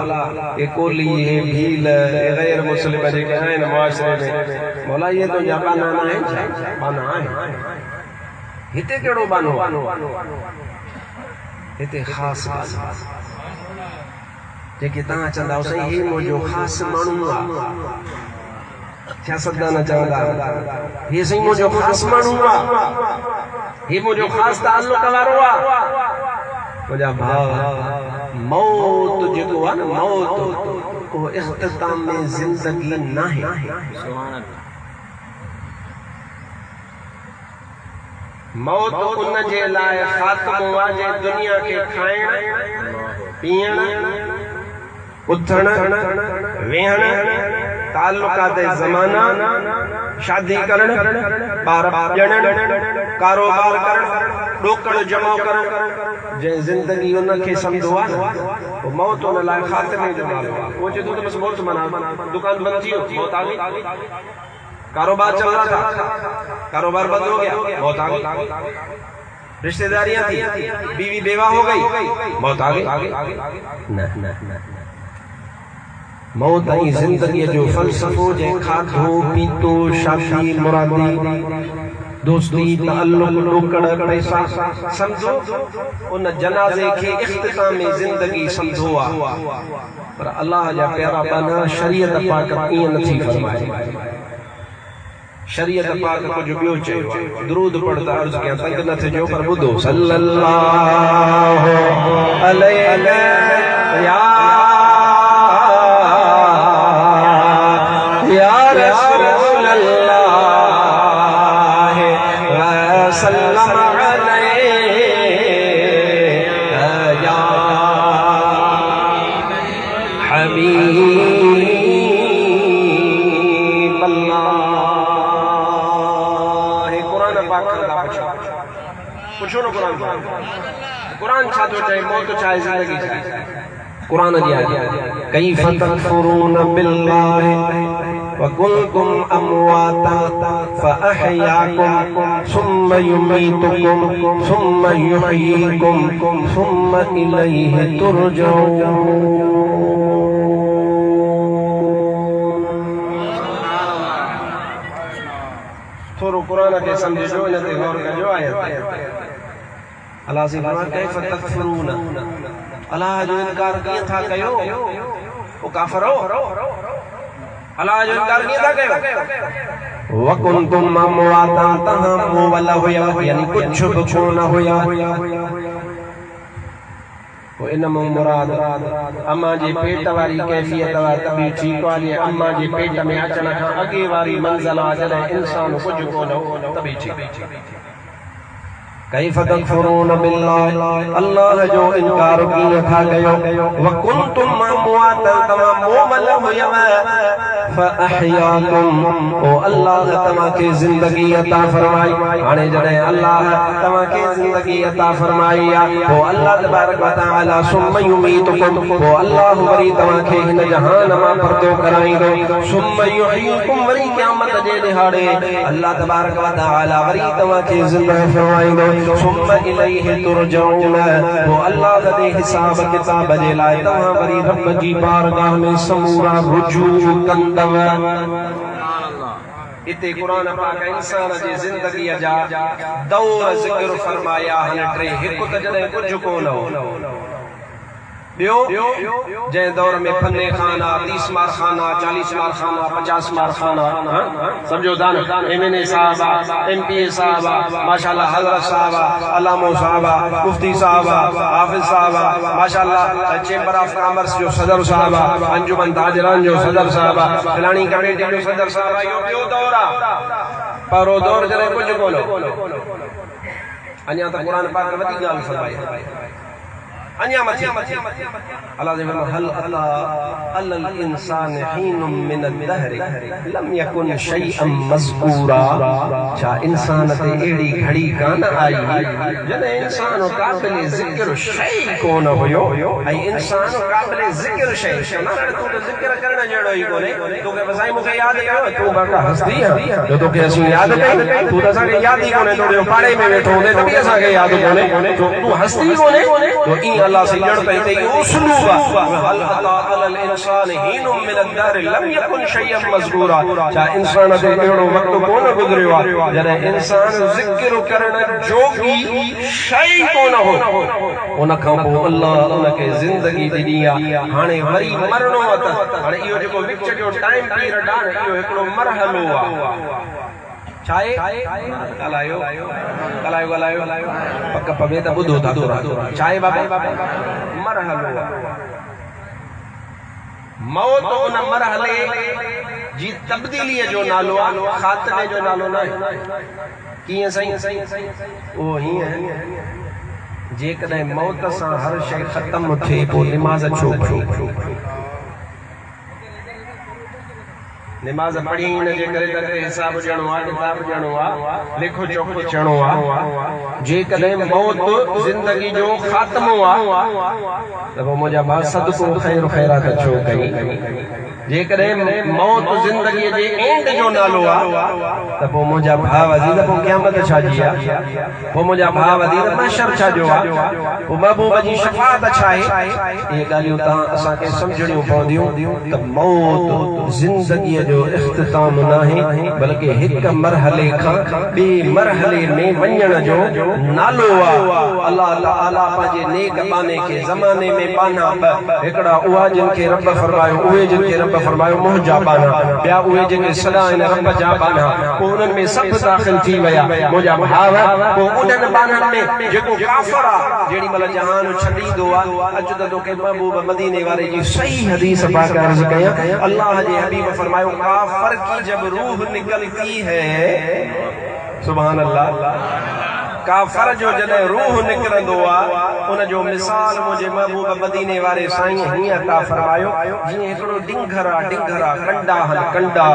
S1: ये कोली है भील गैर मुस्लिम जेके आहिनि मुआशरे में मौला ये तो जा बाना न आहिनि बाना आहिनि हिते कहिड़ो बानो हिते ख़ासि बानो जेके तव्हां चवंदा साईं ही मुंहिंजो ख़ासि माण्हू आहे सियासतदान चवंदा ही साईं मुंहिंजो ख़ासि माण्हू आहे ही मुंहिंजो ख़ासि ताल्लुक़ वारो आहे मुंहिंजा भाउ मौत जेको आहे न मौत को इख्तिताम में ज़िंदगी नाहे मौत उन जे लाइ ख़ात्मो आहे जे दुनिया खे खाइण पीअण उथण वेहण ताल्लुकात ज़माना शादी करण ॿार ॼणण कारोबार करण ॾोकड़ जमा करण जंहिं ज़िंदगी उनखे सम्झो आहे न मौत उन लाइ ख़ात्मे जो नालो आहे उहो चए थो त बसि मौत मना दुकान बंदि थी वियो मौत आ गई कारोबार चल रहा था कारोबार बंद हो गया मौत आ गई रिश्तेदारियां थी बीवी बेवा हो गई मौत आ गई मौत ऐं ज़िंदगीअ जो फ़लसफ़ो जंहिं खाधो पीतो शादी मुरादी दोस्ती ताल्लुक़ ॾोकड़ पैसा सम्झो उन जनाज़े खे इख्तिताम में ज़िंदगी सम्झो आहे पर अल्लाह जा प्यारा बाना शरीयत पाक ईअं नथी फरमाए शरीयत पाक कुछ ॿियो चयो दुरूद पढ़ता अर्ज़ कयां तंग न थिजो पर ॿुधो सल्लल्लाहु अलैहि या रसूल अल्लाह वसल्लम अलैहि या हबीब अल्लाह। कुरान पाक का पुछो न कुरान छा थो चए मौत चाहे ज़िंदगी चाहे कुरान जी आयत कैफ़ तकफुरून बिल्लाहि वकुंतुम अमवाता फअहयाकुम सुम्मा युमीतुकुम सुम्मा युहयीकुम सुम्मा इलैहि तुरजऊन। थोरो कुरान खे समझो इन ते गौर कजो आयत अल्लाह से फरमाए कैफ़ तकफुरून अल्लाह जो इनकार कीअं था कयो ओ काफ़िरो अल्लाह जो इनकार नहीं था कयो वकुंतुम अमवाता तहां मोवला हुया यानी कुछ बि कोन हुया इन मुराद अम्मा जे पेट वारी कैफियत वा तबी ठीक वाली अम्मा जे पेट में अचण खां अॻे वारी मंज़िल आ जॾहिं इंसान कुझु कोन हो तबी ठीक कैफ तकफुरून बिल्लाह अल्लाह जो इनकार कीअं था कयो वकुंतुम अमवाता तमाम मोवल हुयव फअहयाकुम ओ अल्लाह तमाके जिंदगी अता फरमाई हाणे जॾहिं अल्लाह तमाके जिंदगी अता फरमाई आहे पोइ अल्लाह तबारक व तआला सुम्म युमीतुकुम पोइ अल्लाह वरी तमाके हिन जहान मां पर्दो कराईंदो सुम्म युहयीकुम वरी क़यामत जे ॾिहाड़े अल्लाह तबारक व तआला वरी तमाके ज़िंदा फरमाईंदो सुम्म इलैहि तुरजऊन पोइ अल्लाह दे हिसाब किताब जे लाइ तव्हां वरी रब जी बारगाह में समूरा रुजू कंदव इते कुरान पाक इंसान जी जिंदगी जा दौर ज़िक्र फरमाया हन टे हिकु त जॾहिं कुझु कोन हो ॿियो जंहिं दौर में फने खाना 30 मार खाना 40 मार खाना 50 मार खाना समझो था न एमएनए साहब एमपीए साहब माशाल्लाह हजरत साहब अलामो साहब मुफ्ती साहब हाफिज साहब माशाल्लाह चेंबर ऑफ कॉमर्स जो सदर साहब अंजुमन ताजरान जो सदर साहब फलानी कमेटी जो सदर साहब इहो ॿियो दौर आहे पर वो दौर जॾहिं कुझु कोन अञा त क़ुरान पाक वॾी ॻाल्हि फरमाई अन्या मत अल्लाह ने फरमाया हल अला अल इंसान हीन मिन अद-दहर लम यकुन शैअन मज़कूरा छा इंसान ते एड़ी घड़ी कान आई जॾहिं इंसान क़ाबिल ज़िक्र शै कोन हुयो ऐं इंसान क़ाबिल ज़िक्र शै न तू त ज़िक्र करण जहिड़ो ई कोने तोखे बसाई मूंखे यादि कयो तू बाका हस्ती आहे जो तोखे असीं यादि कई तू त असांखे यादि ई कोने तोड़े पाड़े में वेठो हूंदे त बि असांखे यादि कोने तू हस्ती कोने तो ई अल्लाह से जड़ पई उसलूब हल अता अल इंसान हीन मिन अद-दहर लम यकुन शैअन मज़कूरा छा इंसान ते एड़ो वक्त कोन गुज़रियो आहे जॾहिं इंसान ज़िक्र करण जोगी शै कोन हो उन खां पोइ अल्लाह उनखे ज़िंदगी ॾिनी आहे हाणे वरी मरणो आहे हाणे इहो जेको विच जो टाइम पीरियड आहे इहो हिकिड़ो मरहलो आहे चाहे ॻाल्हायो पक पवे त ॿुधो था चाहे बाबा मरहलो मौत उन मरहले जी तब्दीलीअ जो नालो आहे ख़ात्मे जो नालो न आहे कीअं साईं उहो हीअं जेकॾहिं मौत सां हर शइ ख़तम थिए पोइ निमाज़ छो पढ़ी निमाज़ पढ़ी न जे करे करे हिसाब ॾियणो आहे किताब ॾियणो आहे लिखो चोखो थियणो आहे जेकॾहिं मौत ज़िंदगी जो ख़ात्मो आहे त पोइ मुंहिंजा भाउ सदको ख़ैर ख़ैरात छो कई जेकॾहिं मौत ज़िंदगीअ जे एंड जो नालो आहे त पोइ मुंहिंजा भाउ अज़ीज़ पोइ क़यामत छा जी आहे पोइ मुंहिंजा भाउ अज़ीज़ महशर छा जो आहे पोइ महबूब जी शफ़ाअत छा आहे इहे ॻाल्हियूं तव्हां असांखे सम्झणियूं पवंदियूं त मौत ज़िंदगीअ जो इख़्तिताम न आहे बल्कि हिक मरहले खां ॿिए मरहले में वञण जो नालो आहे अल्लाह ताला पंहिंजे नेक बाने खे ज़माने में बाना हिकिड़ा उहा जिन खे रब फरमायो उहे जिन खे रब फरमायो मुंहिंजा बाना ॿिया उहे जेके सदा आहिनि रब जा बाना पोइ उन्हनि में सभु दाख़िल थी विया मुंहिंजा भाउ पोइ उन्हनि बाननि में जेको काफ़िर आहे जेॾी महिल जहान छॾींदो आहे अचु त तोखे महबूब मदीने वारे जी सही हदीस पाक अर्ज़ कयां अल्लाह जे हबीब फरमायो काफ़िर की जब रूह निकलती है सुभान अल्लाह काफ़िर जो जॾहिं रूह निकिरंदो आहे उन जो मिसाल मुंहिंजे महबूब मदीने वारे साईं हीअं अता फरमायो जीअं हिकिड़ो ढिंगर आहे कंडा आहिनि कंडा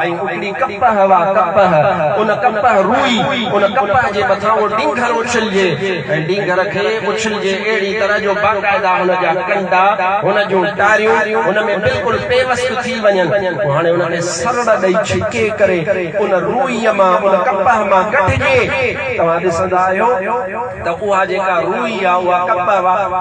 S1: ऐं हिकिड़ी कपह आहे कपह उन कपह रुई उन कपह जे मथां उहो ढिंगर उछलिजे ऐं ढिंगर खे उछलिजे अहिड़ी तरह जो बाक़ाइदा हुन जा कंडा हुन जूं टारियूं हुन में बिल्कुलु पेवस्त थी वञनि पोइ हाणे उनखे सरड़ ॾेई छिके करे उन रुईअ मां उन कपह मां कढिजे तव्हां ॾिसंदा आहियो त उहा जेका रुई आहे उहा कप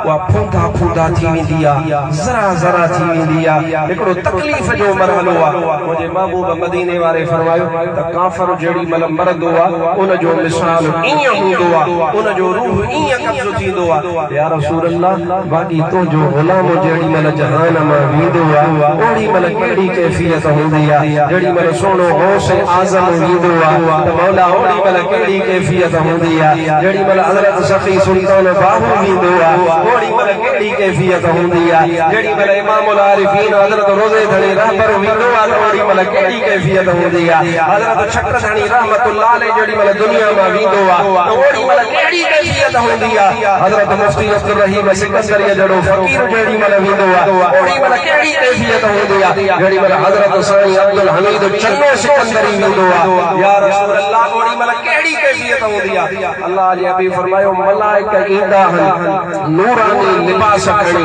S1: वा फूंदा फूंदा थी वेंदी आहे ज़रा ज़रा थी वेंदी आहे हिकिड़ो तकलीफ़ जो मरहलो आहे मुंहिंजे महबूब मदीने वारे फरमायो त काफ़िर जेॾी महिल मरंदो आहे उन जो मिसाल ईअं हूंदो आहे उन जो रूह ईअं कब्ज़ थींदो आहे या रसूल अल्लाह बाक़ी तुंहिंजो ग़ुलाम जेॾी महिल जहान मां वेंदो आहे ओड़ी महिल कहिड़ी कैफ़ियत हूंदी आहे जेॾी महिल सोनो गौस आज़म वेंदो आहे त मौला ओड़ी महिल कहिड़ी कैफ़ियत हूंदी आहे जेॾी महिल हज़रत सफ़ी सुल्तान बाहू वेंदो आहे ओड़ी महिल कहिड़ी कैफ़ियत हूंदी आहे जेॾी महिल इमामुल आरिफ़ीन हज़रत रोज़े धणी रहबर वेंदो आहे त ओड़ी महिल कहिड़ी कैफ़ियत हूंदी आहे हज़रत शक्र धणी रहमतुल्लाह अलैह जेॾी महिल दुनिया मां वेंदो आहे त ओड़ी महिल कहिड़ी कैफ़ियत हूंदी आहे हज़रत मुफ्ती अब्दुल रहीम सिकंदरी जहिड़ो फ़क़ीर जेॾी महिल वेंदो आहे ओड़ी महिल कहिड़ी कैफ़ियत हूंदी आहे जेॾी महिल हज़रत साईं अब्दुल हमीद चन्नो सिकंदरी वेंदो आहे या रसूल अल्लाह ओड़ी महिल कहिड़ी कैफ़ियत हूंदी आहे अल्लाह जे हबीब फरमायो मलाइका ईंदा आहिनि नूरानी लिबास खणी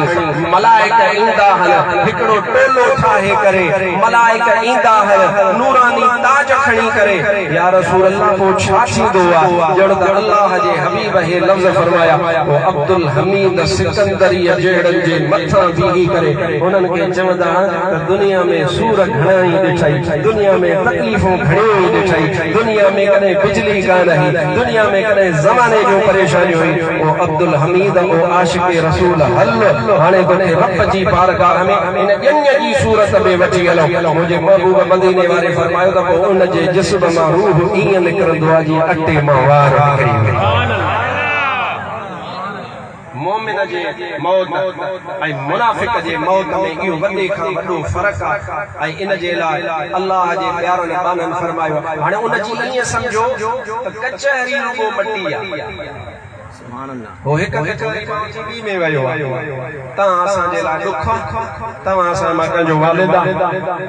S1: मलाइका ईंदा आहिनि हिकिड़ो टोलो ठाहे करे मलाइका ईंदा आहिनि नूरानी ताज खणी करे या रसूल अल्लाह पोइ छा थींदो आहे ॼण त अल्लाह जे हबीब हे लफ़्ज़ फरमाया वो अब्दुल हमीद सिकंदरी जहिड़नि जे मथां बीही करे उन्हनि खे चवंदा त दुनिया में सूर घणा ई ॾिठई दुनिया में तकलीफ़ूं घणियूं ई ॾिठई दुनिया में कॾहिं बिजली कान हुई दुनिया में कॾहिं ज़माने जूं परेशानियूं हुई ओ अब्दुल हमीद ओ आशिक़ रसूल हल हाणे तोखे रब जी बारगाह में इन ॼञ जी सूरत में वठी हलो मुंहिंजे महबूब मदीने वारे फरमायो त पोइ उन जे जिस्म मां रूह ईअं निकिरंदो आहे जीअं अटे मां वार निकिरी वञे मोमिन जे मौत ऐं मुनाफ़िक़ जे मौत में इहो वॾे खां वॾो फ़र्क़ु आहे ऐं इन जे लाइ अल्लाह जे प्यारनि बाननि फरमायो हाणे उन जी ईअं सम्झो त कचहरी रुॻो मटी आहे वो हिक कचहरी पहुची ॿी में वियो आहे तव्हां असांजे लाइ ॾुख तव्हां असां मां कंहिंजो वालिद आहे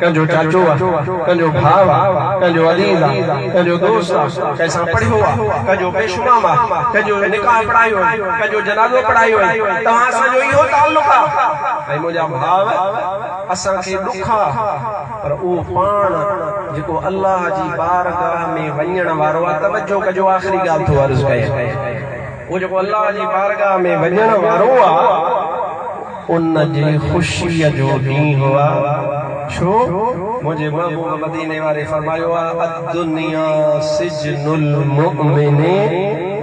S1: कंहिंजो चाचो आहे कंहिंजो भाउ आहे कंहिंजो अज़ीज़ आहे कंहिंजो दोस्त आहे कंहिंसां पढ़ियो आहे कंहिंजो बेशुमाम आहे कंहिंजो निकाह पढ़ायो आहे कंहिंजो जनाज़ो पढ़ायो आहे तव्हां असांजो इहो ताल्लुक़ आहे ऐं मुंहिंजा भाउ असांखे ॾुख आहे पर उहो पाण जेको अल्लाह जी बारगाह में वञण वारो आहे तवजो कजो आख़िरी ॻाल्हि थो अर्ज़ु कयां वो जेको अल्लाह जी बारगाह में वञण वारो आहे उन जी ख़ुशीअ जो ॾींहुं आहे छो मुंहिंजे महबूब मदीने वारे फरमायो आहे अद्दुनिया सिजनुल मुमिनी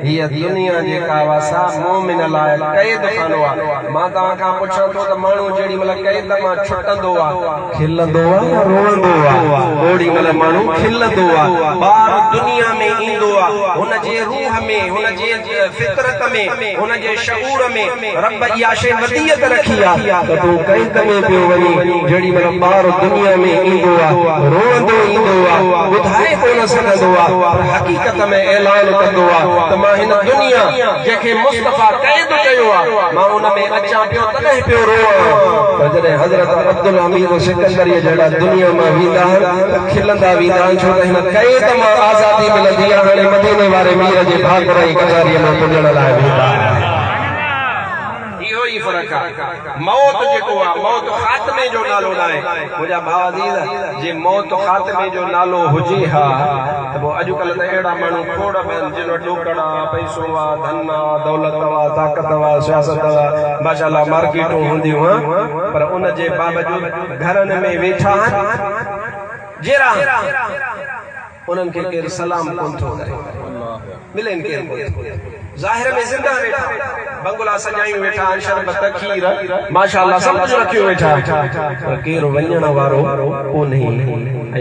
S1: हीअ दुनिया जेका वासा मोमिन लाइ क़ैद खानो आहे मां तव्हां खां पुछां थो त माण्हू जेॾी महिल क़ैद मां छुटंदो आहे खिलंदो आहे या रोअंदो आहे ओड़ी महिल माण्हू खिलंदो आहे ॿार दुनिया में ईंदो आहे हुन जे रूह में हुन जे फितरत में हुन जे शऊर में रब इहा शइ वदियत रखी आहे त तूं क़ैद में पियो वञी जेॾी महिल ॿार दुनिया में ईंदो आहे रोअंदो ईंदो आहे ॿुधाए कोन सघंदो आहे पर हक़ीक़त में ऐलान कंदो आहे त हिन दुनिया जंहिंखे मुस्तफा क़ैद कयो आहे मां उन में अचां पियो तॾहिं पियो रोआं जॾहिं हज़रत अब्दुल हमीद सिकंदरी जहिड़ा दुनिया मां वेंदा आहिनि खिलंदा वेंदा आहिनि छो त हिन क़ैद मां आज़ादी मिलंदी आहे हाणे मदीने वारे मीर जे भाकुर जी कचारीअ में पुॼण लाइ वेंदा आहिनि इहो ई फ़र्क़ु आहे मौत जेको आहे मौत ख़ात्मे जो नालो न आहे मुंहिंजा भाउ अज़ीज़ जे मौत ख़ात्मे जो नालो हुजे हा त पोइ अॼुकल्ह त अहिड़ा माण्हू खोड़ बि आहिनि जिन वटि ॾोकड़ आहे पैसो आहे धन आहे दौलत आहे ताक़त आहे सियासत आहे माशाअल्लाह मार्केटूं हूंदियूं पर उन जे बावजूद घरनि में वेठा आहिनि जहिड़ा उन्हनि खे केरु सलाम कोन थो करे मिलेनि केरु ज़ाहिर में ज़िंदा वेठा बंगला सजायूं वेठा शरबत खीर माशाअल्लाह सब कुछ रखियो वेठा पर केरु वञण वारो कोन्हे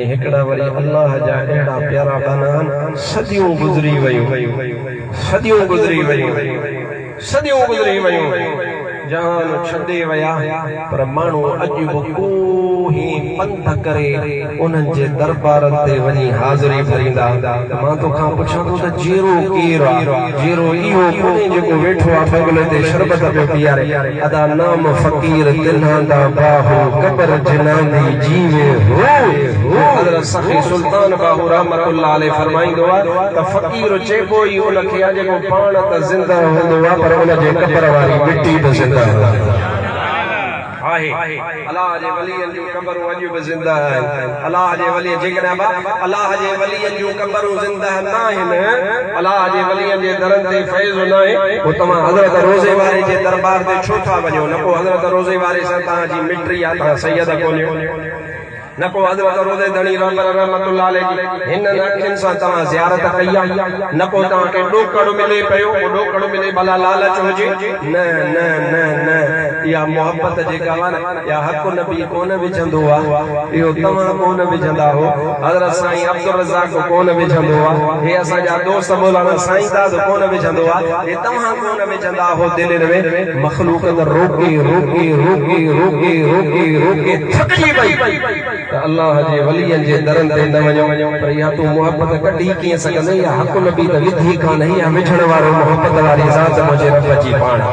S1: ऐं हिकिड़ा वरी अल्लाह जा अहिड़ा प्यारा बनान सदियूं गुज़री वयूं सदियूं गुज़री वयूं सदियूं गुज़री वयूं जान छॾे विया पर माण्हू अॼु बि कोही पंध करे उन्हनि जे दरबारनि ते वञी हाज़िरी भरींदा मां तोखां पुछां थो त जहिड़ो केरु आहे जहिड़ो इहो कोन्हे जेको वेठो आहे बंगले ते शरबत पियो पीआरे अदा नाम फ़क़ीर दिलहंदा बाहू कबर जिनांदी जीवे हो हज़रत सखी सुल्तान बाहू रहमतुल्लाह अलैह फरमाईंदो आहे त फ़क़ीर चइबो ई उनखे आहे जेको पाण त ज़िंदा हूंदो आहे पर उन जे कबर वारी मिटी बि ज़िंदा अल्लाह जे वलियन जूं कबरूं अॼु बि ज़िंदा आहिनि अल्लाह जे वली जेकॾहिं अल्लाह जे वलियन जूं कबरूं ज़िंदा न आहिनि अल्लाह जे वलियन जे दरनि ते फैज़ न आहे पोइ तव्हां हज़रत रोज़े वारे जे दरबार ते छो था वञो न को हज़रत रोज़े वारे सां तव्हांजी मिट्री आहे तव्हां सैयद कोन्हे न को हज़रत रोज़े धणी रहमतुल्लाह अलैह जी हिन अखियुनि सां तव्हां ज़ियारत कई आहे न को तव्हांखे ॾोकड़ मिले पियो ॾोकड़ मिले भला लालच हुजे न न न न इहा मोहबत जेका आहे न इहा हक़ नबी कोन विझंदो आहे इहो तव्हां कोन विझंदा हो हज़रत साईं अब्दुल रज़ाक कोन विझंदो आहे हे असांजा दोस्त मौलाना साईं दाद कोन विझंदो आहे हे तव्हां कोन विझंदा हो दिलनि में मख़लूक रोके रोके रोके रोके रोके रोके थकिजी पई अल्लाह जे वलियन जे दरन ते न वञो पर इहा तूं मोहब्बत कढी कीअं सघंदे या हक़ नबी त विधी कान इहा विझण वारो मोहब्बत वारी ज़ात मुंहिंजे रब जी पाण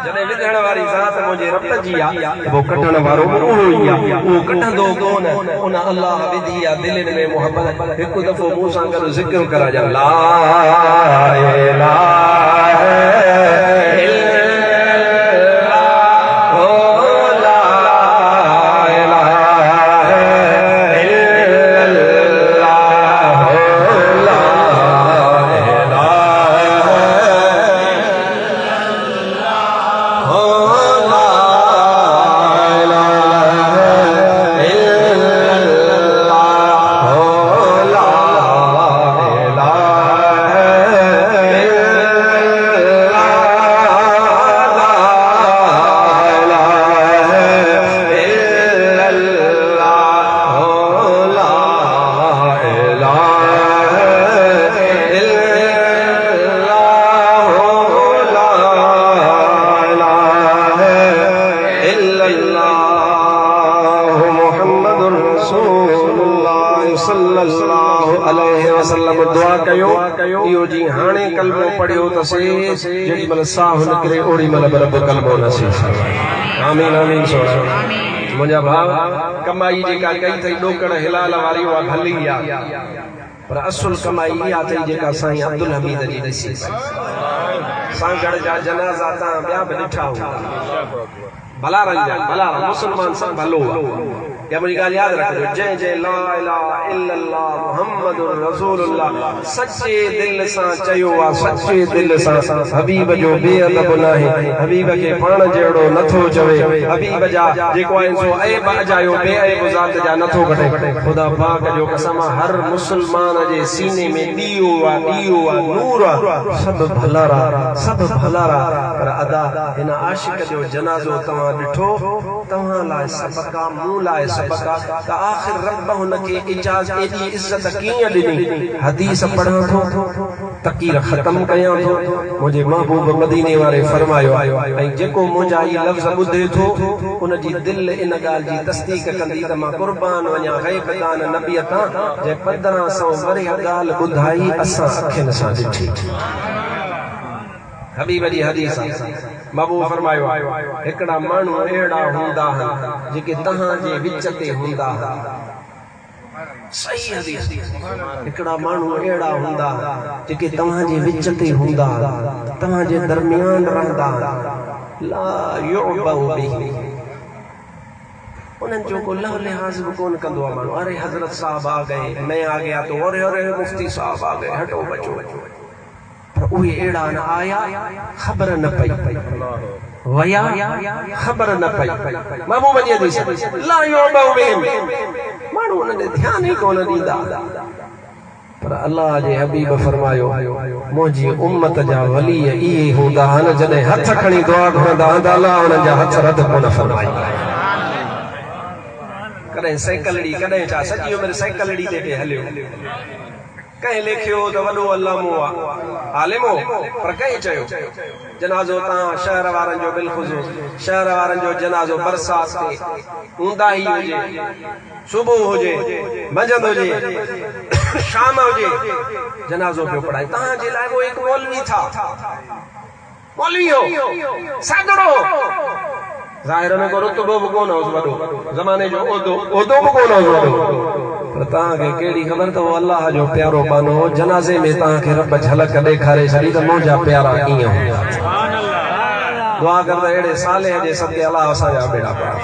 S1: जॾहिं विझण वारी ज़ात मुंहिंजे रब जी आहे पोइ कढण वारो उहो ई आहे उहो कढंदो कोन उन अल्लाह विधी आहे दिलनि में मोहब्बत हिकु दफ़ो मूं सां गॾु ज़िक्र कराइजां ला इलाहा इहो जी हाणे कलमो पढ़ियो तसे जेॾी महिल साहु निकिरे ओड़ी महिल रब कलमो नसीब आमीन आमीन सोना मुंहिंजा भाउ कमाई जेका कई अथई ॾोकड़ हिलाल वारी उहा भली आहे पर असुल कमाई इहा अथई जेका साईं अब्दुल हमीद जी ॾिसी सांगड़ जा जनाज़ा तव्हां ॿिया बि ॾिठा हूंदा भला रंग भला मुस्लमान सभु भलो आहे या मुझे गाल याद रखो जय जय ला इलाहा इल्लल्लाह मुहम्मदुर रसूलुल्लाह सच्चे दिल सां चयो आ सच्चे दिल सां हबीब जो बेअदब नाहे हबीब के पाण जहिड़ो नथो चवे हबीब जा जेको आहे सो ऐब अजायो बेऐब ज़ात जा नथो कढे खुदा पाक जो कसम हर मुस्लमान जे सीने में ॾियो आ नूर आ सब भलारा पर अदा हिन आशिक जो जनाज़ो तव्हां ॾिठो तव्हां लाइ सबका मूं लाइ सबका त आखिर रब हुनखे इजाज़त एॾी इज़त कीअं ॾिनी हदीस पढ़ां थो तक़ीर ख़त्म कयां थो मुंहिंजे महबूब मदीने वारे फरमायो ऐं जेको मुंहिंजा ई लफ़्ज़ ॿुधे थो उनजी दिलि इन ॻाल्हि जी तस्दीक कंदी त मां क़ुर्बान वञा ग़ैब दान नबीअ तां जंहिं 1500 वरे ॻाल्हि ॿुधाई असां अखियुनि सां ॾिठी हबीब जी हदीस महबूब फरमायो हिकिड़ा माण्हू अहिड़ा हूंदा आहिनि जेके तव्हां जे विच ते हूंदा सही हदीस हिकिड़ा माण्हू अहिड़ा हूंदा जेके तव्हां जे विच ते हूंदा तव्हां जे दरमियान रहंदा ला युअबहु बिही उन्हनि जो को लह लिहाज़ भी कोन कंदो आहे माण्हू अरे हज़रत साहब आ गए मैं आ गया तो अरे अरे मुफ्ती साहब आ गए हटो बचो पर उहे अहिड़ा न आया ख़बर न पई वया ख़बर न पई महबूब जी हदीस ला युअबहु बिही माण्हू उन्हनि ते ध्यान ई कोन ॾींदा पर अल्लाह जे हबीब फरमायो मुंहिंजी उम्मत जा वली इहे हूंदा आहिनि जॾहिं हथ खणी दुआ घुरंदा आहिनि अल्लाह उन्हनि जा हथ रद कोन फरमाईंदा कॾहिं साइकिलड़ी कॾहिं छा सॼी उमिरि साइकिलड़ी ते हलियो कंहिं लिखियो त वॾो अल्लामो आहे आलिमो पर कंहिं चयो जनाज़ो तव्हां शहर वारनि जो बिल्कुलु शहर वारनि जो जनाज़ो बरसात ते हूंदा ई हुजे सुबुह हुजे मंझंदि हुजे शाम हुजे जनाज़ो पियो पढ़ाए तव्हांजे लाइ वो हिकु मौलवी था मौलवी हो सागड़ो ज़ाहिर में को रुतबो भी कोन हो वॾो ज़माने जो ओदो भी कोन हो वॾो पर तव्हांखे कहिड़ी ख़बर त अल्लाह जो प्यारो बानो जनाज़े में तव्हांखे रब झलक ॾेखारे छॾी त मुंहिंजा प्यारा कीअं हूंदा दुआ कर अड़े साले जे सदके अल्लाह असांजा बेड़ा पार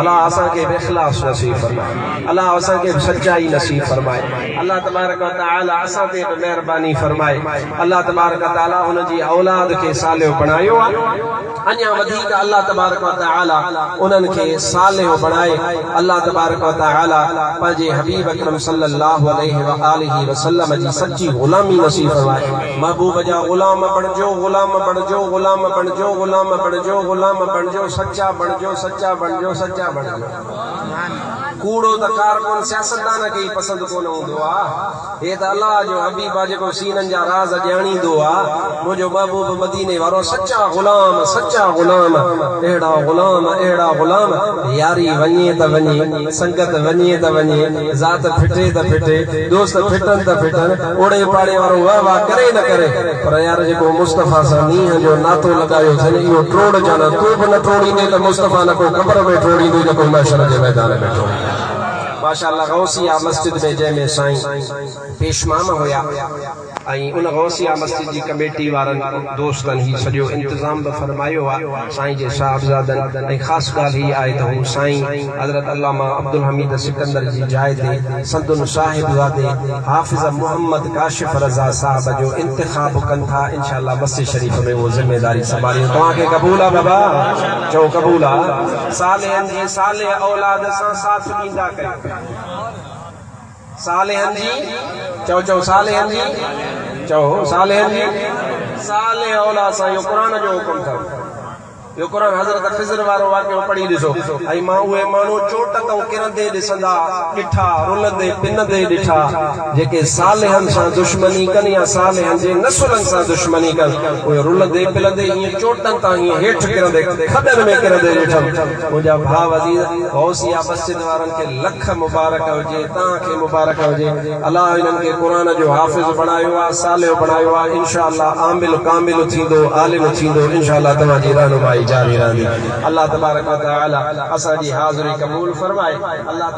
S1: अल्लाह असां के इखलास नसीब फरमाए अल्लाह असां के सच्चाई नसीब फरमाए अल्लाह तबारक व तआला असां ते मेहरबानी फरमाए अल्लाह तबारक व तआला उन जी औलाद के सालियो बनायो अञा वधीक अल्लाह तबारक व तआला उन्हनि खे सालियो बणाए अल्लाह तबारक व तआला पंहिंजे हबीब अकरम सल्लल्लाहु अलैहि व आलिहि वसल्लम जी सच्ची गुलामी नसीब फरमाए महबूब जा गुलाम बणजो गुलाम बणजो गुलाम बणजो गुलाम बणजो गुलाम बणजो सच्चा बणजो सच्चा बणजो सच्चा बणजो कूड़ो त कारकुन सियासतदान खे पसंद कोन हूंदो आहे हे त अल्लाह जो हबीब आहे जेको सीननि जा राज़ ॼाणींदो आहे मुंहिंजो महबूब मदीने वारो सच्चा गुलाम अहिड़ा गुलाम यारी वञे त वञे संगत वञे त वञे ज़ात फिटे त फिटे दोस्त फिटनि त फिटनि ओड़े पाड़े वारो वाह वाह करे न करे पर यार जेको मुस्तफ़ा सां नींहं जो नातो लॻायो अथनि इहो ट्रोड़ जाना तूं बि न ट्रोड़ींदे त मुस्तफ़ा न को क़ब्र में ट्रोड़ींदो जेको महशर जे मैदान में ट्रोड़ींदो माशाअल्लाह गौसिया मस्जिद में जंहिंमें साईं पेशमाम हुया ऐं उन गौसिया मस्जिद जी कमेटी वारनि दोस्तनि ही सॼो इंतज़ाम बि फरमायो आहे साईं जे साहिबज़ादनि ऐं ख़ासि ॻाल्हि हीअ आहे त हू साईं हज़रत अल्लामा अब्दुल हमीद सिकंदर जी जाइ ते संदुन साहिबज़ादे हाफ़िज़ मोहम्मद काशिफ रज़ा साहब जो इंतिखाब कनि था इंशाअल्लाह मस्जिद शरीफ़ में उहो ज़िम्मेदारी संभाली तव्हांखे क़बूल आहे बाबा चओ क़बूल आहे सालेहनि जी साले औलाद सां साथ ॾींदा कयो सालेहनि जी चओ सालेहनि जी चओ सालेहनि जी साले औलाद सां इहो क़ुरान जो हुकुम अथव इहो क़ुरान हज़रत ख़िज़र वारो वाक़ियो पढ़ी ॾिसो ऐं मां उहे माण्हू चोट तां किरंदे ॾिसंदा ॾिठा रुलंदे पिनंदे ॾिठा जेके सालेहनि सां दुश्मनी कनि या सालेहनि जे नसुलनि सां दुश्मनी कनि उहे रुलंदे पिलंदे ईअं चोटनि तां ईअं हेठि किरंदे खॾनि में किरंदे ॾिठमि मुंहिंजा भाउ अज़ीज़ गौसिया मस्जिद वारनि खे लख मुबारक हुजे तव्हांखे मुबारक हुजे अलाह हिननि खे क़ुरान जो हाफ़िज़ बणायो आहे सालियो बणायो आहे इंशाअल्लाह आमिल कामिल थींदो आलिम थींदो इंशाअल्लाह तव्हांजी रहनुमाई जारी रहंदी अल्लाह तबारक व तआला असांजी हाज़िरी क़बूल फरमाए अल्लाह